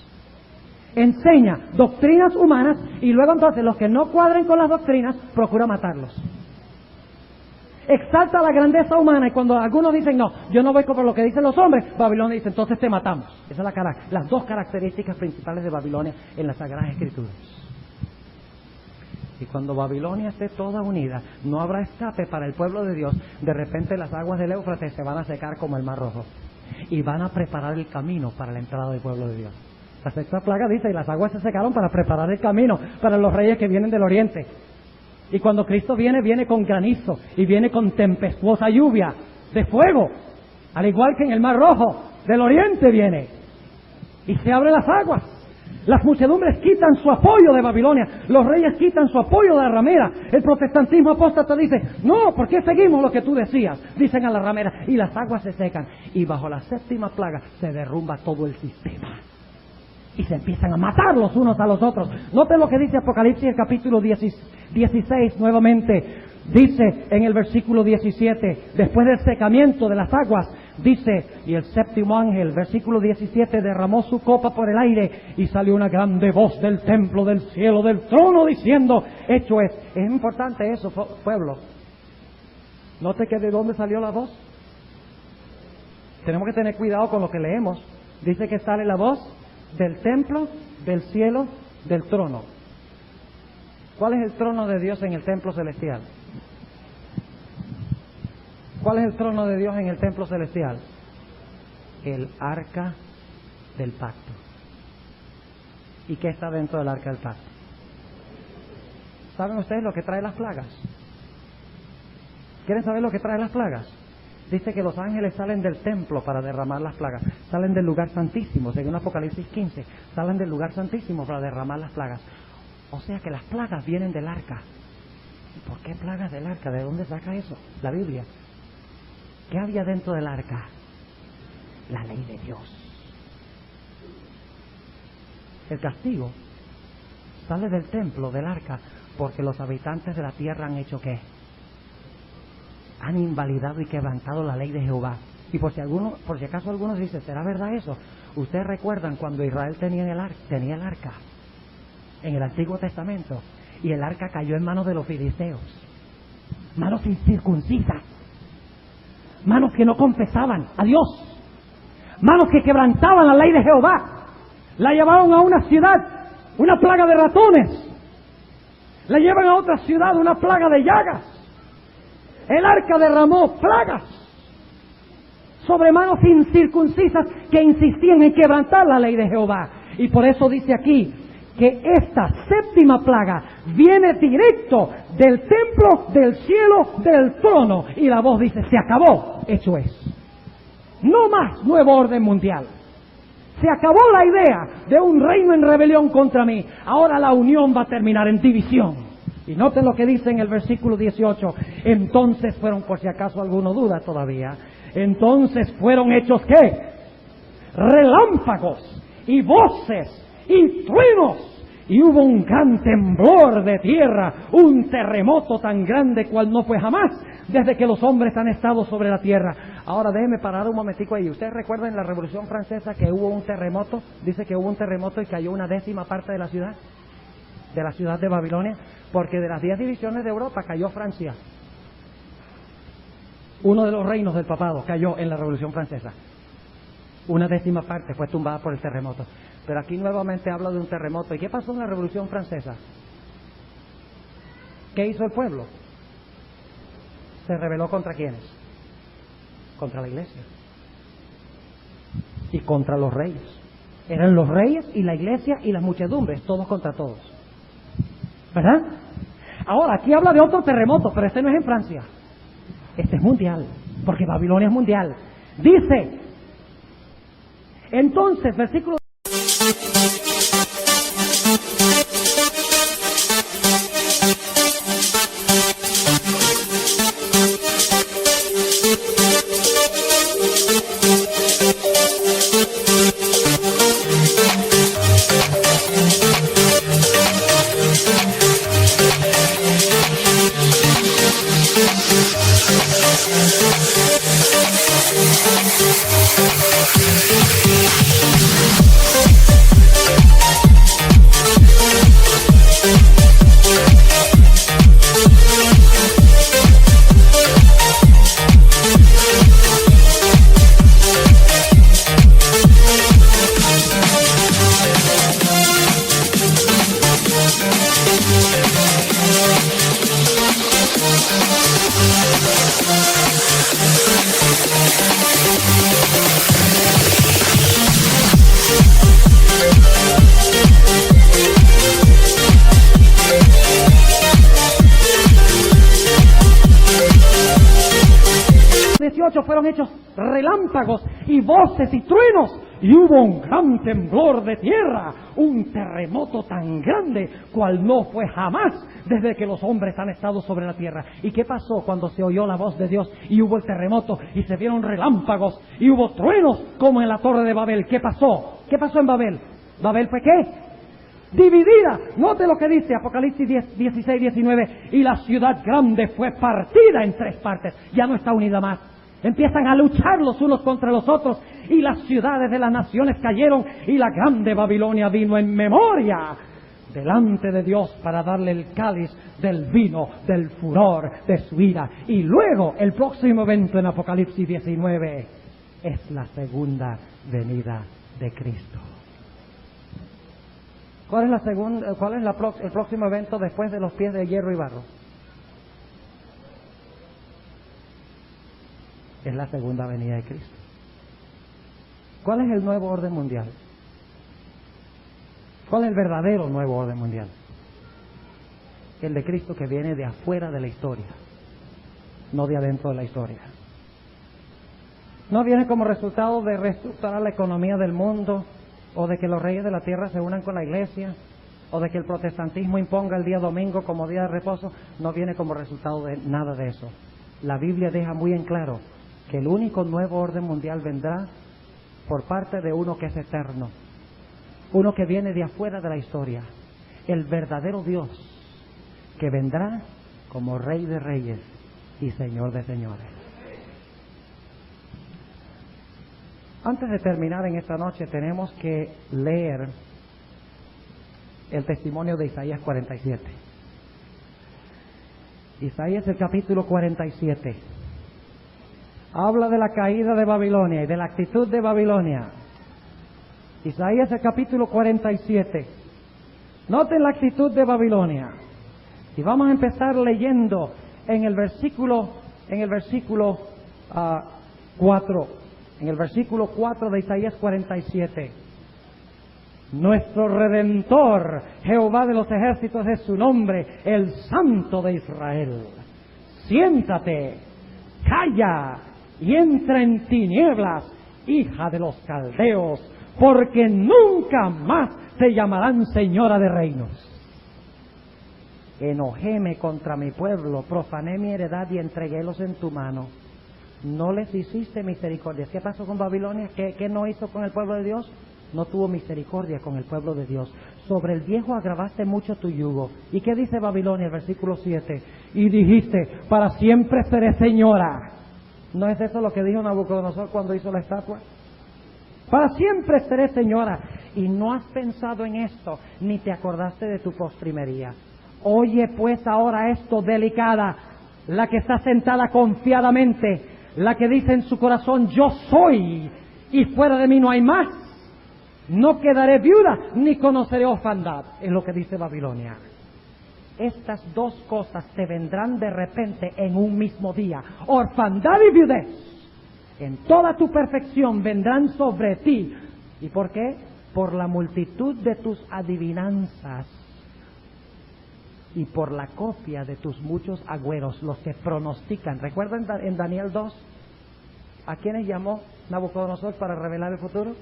Enseña doctrinas humanas y luego entonces los que no cuadren con las doctrinas, procura matarlos. Exalta la grandeza humana y cuando algunos dicen, no, yo no voy por lo que dicen los hombres, Babilonia dice, entonces te matamos. Esas son las dos características principales de Babilonia en las Sagradas Escrituras. Y cuando Babilonia esté toda unida, no habrá escape para el pueblo de Dios. De repente las aguas del Éufrates se van a secar como el Mar Rojo y van a preparar el camino para la entrada del pueblo de Dios. La sexta plaga dice, y las aguas se secaron para preparar el camino para los reyes que vienen del oriente. Y cuando Cristo viene, viene con granizo y viene con tempestuosa lluvia de fuego, al igual que en el Mar Rojo, del oriente viene. Y se abren las aguas. Las muchedumbres quitan su apoyo de Babilonia, los reyes quitan su apoyo de la ramera. El protestantismo apóstata dice, no, ¿por qué seguimos lo que tú decías? Dicen a la ramera, y las aguas se secan. Y bajo la séptima plaga se derrumba todo el sistema. Y se empiezan a matar los unos a los otros. Noten lo que dice Apocalipsis, el capítulo 16 nuevamente. Dice en el versículo 17, después del secamiento de las aguas, dice, y el séptimo ángel, versículo 17, derramó su copa por el aire y salió una grande voz del templo, del cielo, del trono, diciendo, hecho es. Es importante eso, pueblo. Note que de dónde salió la voz. Tenemos que tener cuidado con lo que leemos. Dice que sale la voz del templo, del cielo, del trono. ¿Cuál es el trono de Dios en el templo celestial? ¿Cuál es el trono de Dios en el templo celestial? El arca del pacto. ¿Y qué está dentro del arca del pacto? ¿Saben ustedes lo que trae las plagas? ¿Quieren saber lo que trae las plagas? Dice que los ángeles salen del templo para derramar las plagas. Salen del lugar santísimo, según Apocalipsis 15. Salen del lugar santísimo para derramar las plagas. O sea que las plagas vienen del arca. ¿Y por qué plagas del arca? ¿De dónde saca eso? La Biblia. ¿Qué había dentro del arca? La ley de Dios. El castigo sale del templo, del arca, porque los habitantes de la tierra han hecho ¿qué? Han invalidado y quebrantado la ley de Jehová. Y por si acaso algunos dicen, ¿será verdad eso? Ustedes recuerdan cuando Israel tenía el arca en el Antiguo Testamento y el arca cayó en manos de los filisteos, manos incircuncisas, manos que no confesaban a Dios, manos que quebrantaban la ley de Jehová. La llevaron a una ciudad, una plaga de ratones. La llevan a otra ciudad, una plaga de llagas. El arca derramó plagas sobre manos incircuncisas que insistían en quebrantar la ley de Jehová. Y por eso dice aquí que esta séptima plaga viene directo del templo, del cielo, del trono. Y la voz dice, se acabó, hecho es. No más nuevo orden mundial. Se acabó la idea de un reino en rebelión contra mí. Ahora la unión va a terminar en división. Y noten lo que dice en el versículo 18. Entonces fueron, por si acaso alguno duda todavía, entonces fueron hechos ¿qué? Relámpagos y voces y truenos. Y hubo un gran temblor de tierra, un terremoto tan grande cual no fue jamás desde que los hombres han estado sobre la tierra. Ahora déjenme parar un momentico ahí. ¿Ustedes recuerdan en la Revolución Francesa que hubo un terremoto? Dice que hubo un terremoto y cayó una 10ª parte de la ciudad de Babilonia, porque de las 10 divisiones de Europa cayó Francia. Uno de los reinos del papado cayó en la Revolución Francesa. Una 10ª parte fue tumbada por el terremoto. Pero aquí nuevamente habla de un terremoto. ¿Y qué pasó en la Revolución Francesa? ¿Qué hizo el pueblo? Se rebeló ¿contra quiénes? Contra la iglesia. Y contra los reyes. Eran los reyes y la iglesia y las muchedumbres, todos contra todos. ¿Verdad? Ahora, aquí habla de otro terremoto, pero este no es en Francia. Este es mundial, porque Babilonia es mundial. Dice, entonces, versículo 18 fueron hechos relámpagos y voces y truenos, y hubo un gran temblor de tierra, un terremoto tan grande cual no fue jamás desde que los hombres han estado sobre la tierra. ¿Y qué pasó cuando se oyó la voz de Dios y hubo el terremoto y se vieron relámpagos y hubo truenos como en la torre de Babel? ¿Qué pasó? ¿Qué pasó en Babel? ¿Babel fue qué? Dividida. Note lo que dice Apocalipsis 16, 19. Y la ciudad grande fue partida en 3 partes. Ya no está unida más. Empiezan a luchar los unos contra los otros. Y las ciudades de las naciones cayeron. Y la grande Babilonia vino en memoria delante de Dios para darle el cáliz del vino del furor de su ira. Y luego el próximo evento en Apocalipsis 19 es la segunda venida de Cristo. ¿Cuál es el próximo evento después de los pies de hierro y barro? Es la segunda venida de Cristo. ¿Cuál es el nuevo orden mundial? ¿Cuál es el verdadero nuevo orden mundial? El de Cristo, que viene de afuera de la historia, no de adentro de la historia. No viene como resultado de reestructurar la economía del mundo, o de que los reyes de la tierra se unan con la iglesia, o de que el protestantismo imponga el día domingo como día de reposo. No viene como resultado de nada de eso. La Biblia deja muy en claro que el único nuevo orden mundial vendrá por parte de uno que es eterno, uno que viene de afuera de la historia, el verdadero Dios, que vendrá como Rey de Reyes y Señor de Señores. Antes de terminar en esta noche, tenemos que leer el testimonio de Isaías 47. Isaías, el capítulo 47, habla de la caída de Babilonia y de la actitud de Babilonia. Isaías, el capítulo 47. Noten la actitud de Babilonia. Y vamos a empezar leyendo en el versículo 4. En el versículo 4 de Isaías 47. Nuestro Redentor, Jehová de los ejércitos es su nombre, el Santo de Israel. Siéntate, calla y entra en tinieblas, hija de los caldeos, porque nunca más te llamarán señora de reinos. Enojéme contra mi pueblo, profané mi heredad y entreguélos en tu mano. No les hiciste misericordia. ¿Qué pasó con Babilonia? ¿Qué no hizo con el pueblo de Dios? No tuvo misericordia con el pueblo de Dios. Sobre el viejo agravaste mucho tu yugo. ¿Y qué dice Babilonia? El versículo 7. Y dijiste, para siempre seré señora. ¿No es eso lo que dijo Nabucodonosor cuando hizo la estatua? Para siempre seré señora. Y no has pensado en esto, ni te acordaste de tu postrimería. Oye pues ahora esto, delicada, la que está sentada confiadamente, la que dice en su corazón, yo soy, y fuera de mí no hay más. No quedaré viuda, ni conoceré orfandad. Es lo que dice Babilonia. Estas dos cosas te vendrán de repente en un mismo día. Orfandad y viudez, en toda tu perfección, vendrán sobre ti. ¿Y por qué? Por la multitud de tus adivinanzas y por la copia de tus muchos agüeros, los que pronostican. ¿Recuerdan en Daniel 2? ¿A quiénes llamó Nabucodonosor para revelar el futuro?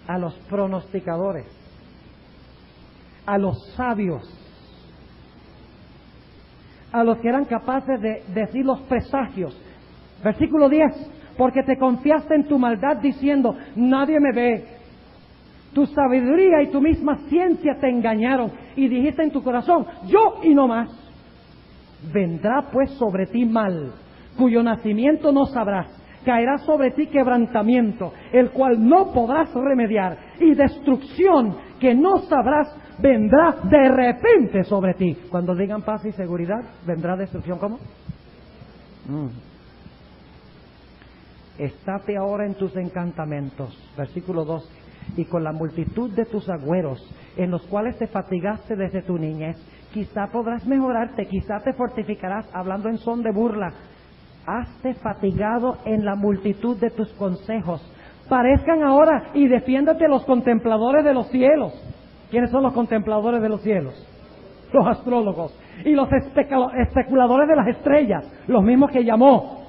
A los pronosticadores, a los sabios, a los que eran capaces de decir los presagios. Versículo 10, porque te confiaste en tu maldad diciendo, nadie me ve. Tu sabiduría y tu misma ciencia te engañaron y dijiste en tu corazón, yo y no más. Vendrá pues sobre ti mal, cuyo nacimiento no sabrás. Caerá sobre ti quebrantamiento, el cual no podrás remediar, y destrucción que no sabrás vendrá de repente sobre ti. Cuando digan paz y seguridad, vendrá destrucción. ¿Cómo? Estate ahora en tus encantamentos. Versículo 12. Y con la multitud de tus agüeros, en los cuales te fatigaste desde tu niñez, quizá podrás mejorarte, quizá te fortificarás, hablando en son de burla. Hazte fatigado en la multitud de tus consejos. Parezcan ahora y defiéndete los contempladores de los cielos. ¿Quiénes son los contempladores de los cielos? Los astrólogos y los especuladores de las estrellas, los mismos que llamó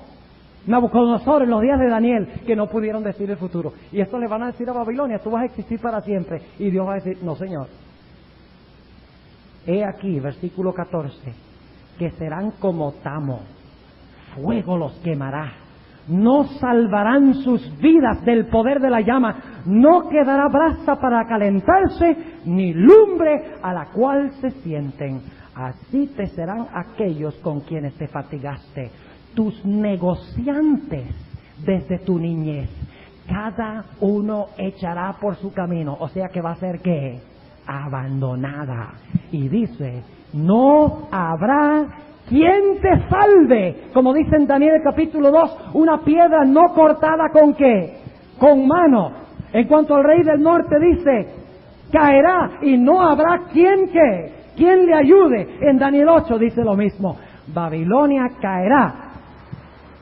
Nabucodonosor en los días de Daniel, que no pudieron decir el futuro. Y esto le van a decir a Babilonia, tú vas a existir para siempre. Y Dios va a decir, no señor. He aquí, versículo 14, que serán como tamo, fuego los quemará. No salvarán sus vidas del poder de la llama, no quedará brasa para calentarse, ni lumbre a la cual se sienten. Así te serán aquellos con quienes te fatigaste, tus negociantes desde tu niñez. Cada uno echará por su camino, o sea que va a ser ¿qué? Abandonada. Y dice, no habrá quien te salve, como dice en Daniel capítulo 2, una piedra no cortada ¿con qué? Con mano. En cuanto al rey del norte dice, caerá y no habrá quien le ayude. En Daniel 8 dice lo mismo, Babilonia caerá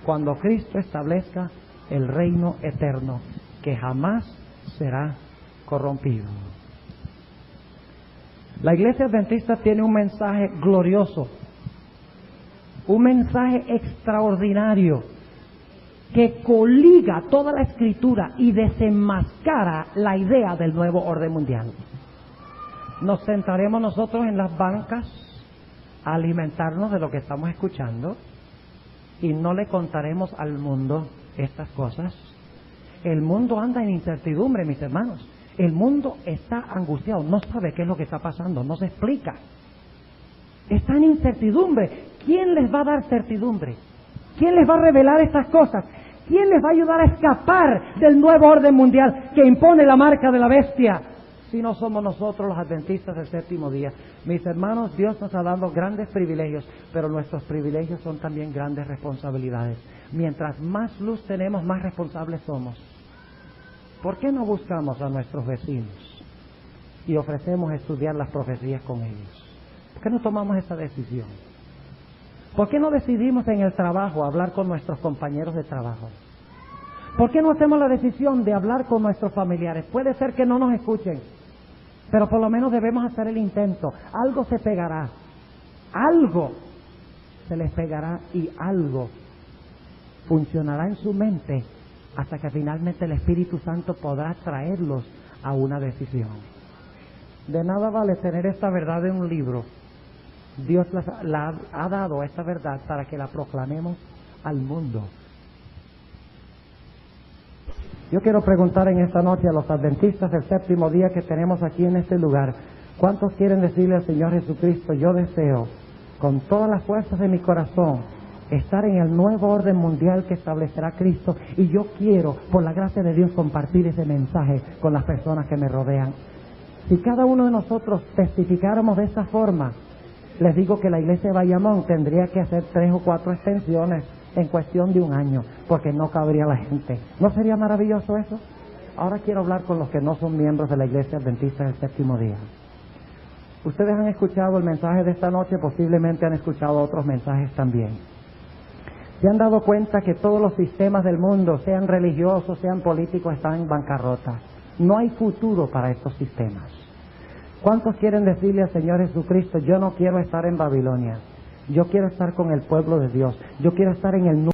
cuando Cristo establezca el reino eterno, que jamás será corrompido. La Iglesia Adventista tiene un mensaje glorioso, un mensaje extraordinario que coliga toda la Escritura y desenmascara la idea del nuevo orden mundial. Nos sentaremos nosotros en las bancas a alimentarnos de lo que estamos escuchando y no le contaremos al mundo estas cosas. El mundo anda en incertidumbre, mis hermanos. El mundo está angustiado, no sabe qué es lo que está pasando, no se explica. Está en incertidumbre. ¿Quién les va a dar certidumbre? ¿Quién les va a revelar estas cosas? ¿Quién les va a ayudar a escapar del nuevo orden mundial que impone la marca de la bestia? Si no somos nosotros los adventistas del séptimo día. Mis hermanos, Dios nos ha dado grandes privilegios, pero nuestros privilegios son también grandes responsabilidades. Mientras más luz tenemos, más responsables somos. ¿Por qué no buscamos a nuestros vecinos y ofrecemos estudiar las profecías con ellos? ¿Por qué no tomamos esa decisión? ¿Por qué no decidimos en el trabajo hablar con nuestros compañeros de trabajo? ¿Por qué no hacemos la decisión de hablar con nuestros familiares? Puede ser que no nos escuchen, pero por lo menos debemos hacer el intento. Algo se pegará, algo se les pegará y algo funcionará en su mente hasta que finalmente el Espíritu Santo podrá traerlos a una decisión. De nada vale tener esta verdad en un libro. Dios la ha dado esta verdad para que la proclamemos al mundo. Yo quiero preguntar en esta noche a los adventistas del séptimo día que tenemos aquí en este lugar, ¿cuántos quieren decirle al Señor Jesucristo, yo deseo con todas las fuerzas de mi corazón estar en el nuevo orden mundial que establecerá Cristo, y yo quiero, por la gracia de Dios, compartir ese mensaje con las personas que me rodean? Si cada uno de nosotros testificáramos de esa forma, les digo que la iglesia de Bayamón tendría que hacer 3 o 4 extensiones en cuestión de un año, porque no cabría la gente. ¿No sería maravilloso eso? Ahora quiero hablar con los que no son miembros de la iglesia adventista del séptimo día. Ustedes han escuchado el mensaje de esta noche, posiblemente han escuchado otros mensajes también. ¿Se han dado cuenta que todos los sistemas del mundo, sean religiosos, sean políticos, están en bancarrota? No hay futuro para estos sistemas. ¿Cuántos quieren decirle al Señor Jesucristo, yo no quiero estar en Babilonia, yo quiero estar con el pueblo de Dios, yo quiero estar en el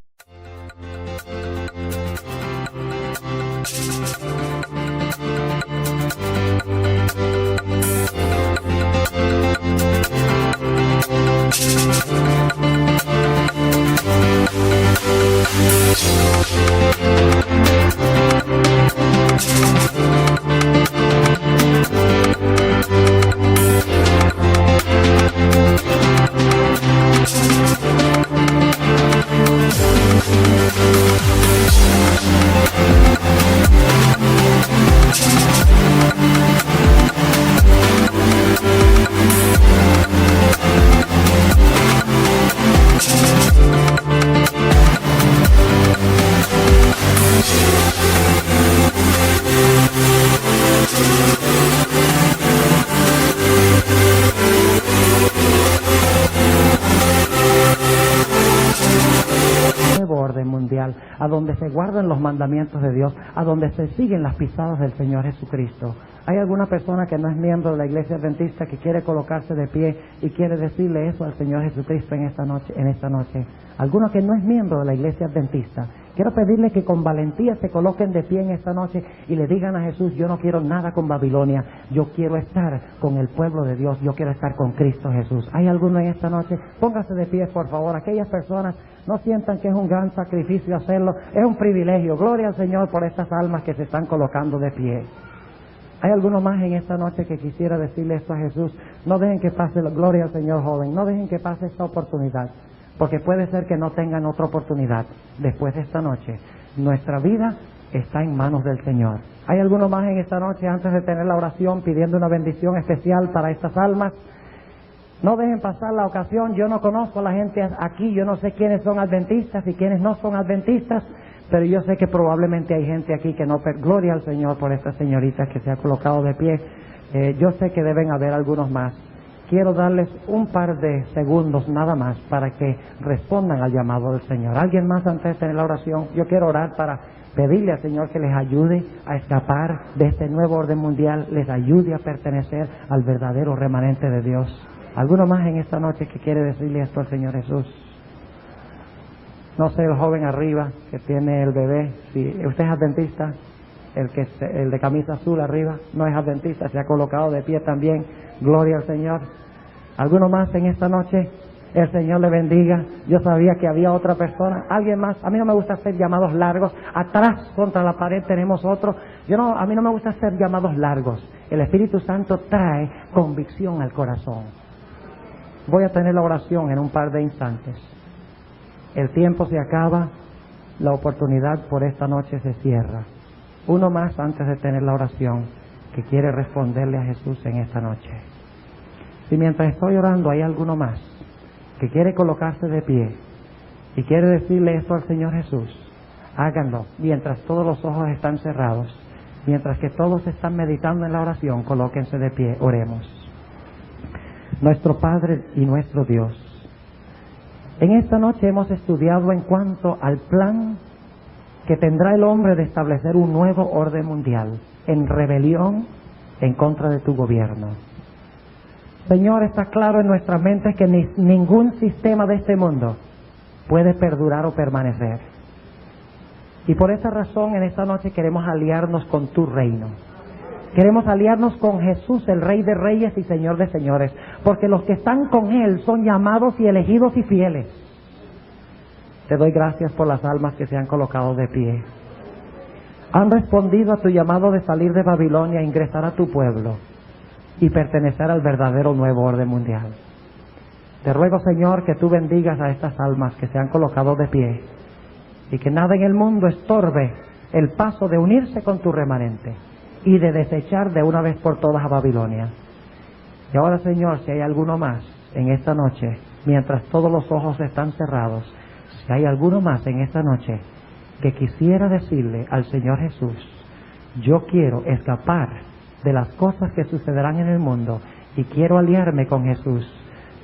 orden mundial, a donde se guardan los mandamientos de Dios, a donde se siguen las pisadas del Señor Jesucristo. ¿Hay alguna persona que no es miembro de la iglesia adventista que quiere colocarse de pie y quiere decirle eso al Señor Jesucristo en esta noche? ¿Alguno que no es miembro de la iglesia adventista Quiero pedirle que con valentía se coloquen de pie en esta noche y le digan a Jesús, yo no quiero nada con Babilonia, yo quiero estar con el pueblo de Dios, yo quiero estar con Cristo Jesús. ¿Hay alguno en esta noche? Póngase de pie, por favor. Aquellas personas no sientan que es un gran sacrificio hacerlo, es un privilegio. Gloria al Señor por estas almas que se están colocando de pie. ¿Hay alguno más en esta noche que quisiera decirle esto a Jesús? No dejen que pase, gloria al Señor, joven, no dejen que pase esta oportunidad, porque puede ser que no tengan otra oportunidad después de esta noche. Nuestra vida está en manos del Señor. ¿Hay alguno más en esta noche, antes de tener la oración, pidiendo una bendición especial para estas almas? No dejen pasar la ocasión. Yo no conozco a la gente aquí, yo no sé quiénes son adventistas y quiénes no son adventistas, pero yo sé que probablemente hay gente aquí que no... Gloria al Señor por esta señorita que se ha colocado de pie. Yo sé que deben haber algunos más. Quiero darles un par de segundos nada más para que respondan al llamado del Señor. ¿Alguien más antes de tener la oración? Yo quiero orar para pedirle al Señor que les ayude a escapar de este nuevo orden mundial, les ayude a pertenecer al verdadero remanente de Dios. ¿Alguno más en esta noche que quiere decirle esto al Señor Jesús? No sé, el joven arriba que tiene el bebé, si usted es adventista, el de camisa azul arriba, no es adventista, se ha colocado de pie también. Gloria al Señor. ¿Alguno más en esta noche? El Señor le bendiga. Yo sabía que había otra persona. ¿Alguien más? A mí no me gusta hacer llamados largos. Atrás contra la pared tenemos otro. A mí no me gusta hacer llamados largos. El Espíritu Santo trae convicción al corazón. Voy a tener la oración en un par de instantes. El tiempo se acaba, la oportunidad por esta noche se cierra. Uno más antes de tener la oración que quiere responderle a Jesús en esta noche. Si mientras estoy orando hay alguno más que quiere colocarse de pie y quiere decirle esto al Señor Jesús, háganlo mientras todos los ojos están cerrados, mientras que todos están meditando en la oración. Colóquense de pie, oremos. Nuestro Padre y nuestro Dios, en esta noche hemos estudiado en cuanto al plan que tendrá el hombre de establecer un nuevo orden mundial en rebelión en contra de tu gobierno. Señor, está claro en nuestras mentes que ningún sistema de este mundo puede perdurar o permanecer. Y por esa razón en esta noche queremos aliarnos con tu reino. Queremos aliarnos con Jesús, el Rey de Reyes y Señor de Señores, porque los que están con Él son llamados y elegidos y fieles. Te doy gracias por las almas que se han colocado de pie. Han respondido a tu llamado de salir de Babilonia e ingresar a tu pueblo y pertenecer al verdadero nuevo orden mundial. Te ruego, Señor, que tú bendigas a estas almas que se han colocado de pie y que nada en el mundo estorbe el paso de unirse con tu remanente y de desechar de una vez por todas a Babilonia. Y ahora, Señor, si hay alguno más en esta noche, mientras todos los ojos están cerrados, si hay alguno más en esta noche que quisiera decirle al Señor Jesús, yo quiero escapar de las cosas que sucederán en el mundo y quiero aliarme con Jesús,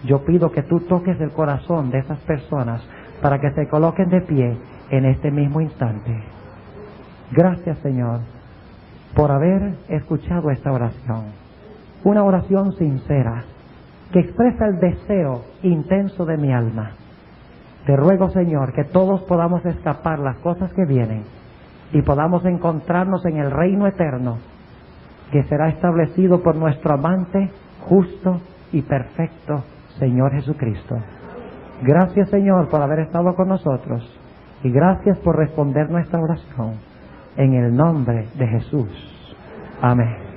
yo pido que tú toques el corazón de esas personas para que se coloquen de pie en este mismo instante. Gracias, Señor, por haber escuchado esta oración, una oración sincera que expresa el deseo intenso de mi alma. Te ruego, Señor, que todos podamos escapar las cosas que vienen y podamos encontrarnos en el reino eterno que será establecido por nuestro amante, justo y perfecto Señor Jesucristo. Gracias, Señor, por haber estado con nosotros y gracias por responder nuestra oración. En el nombre de Jesús. Amén.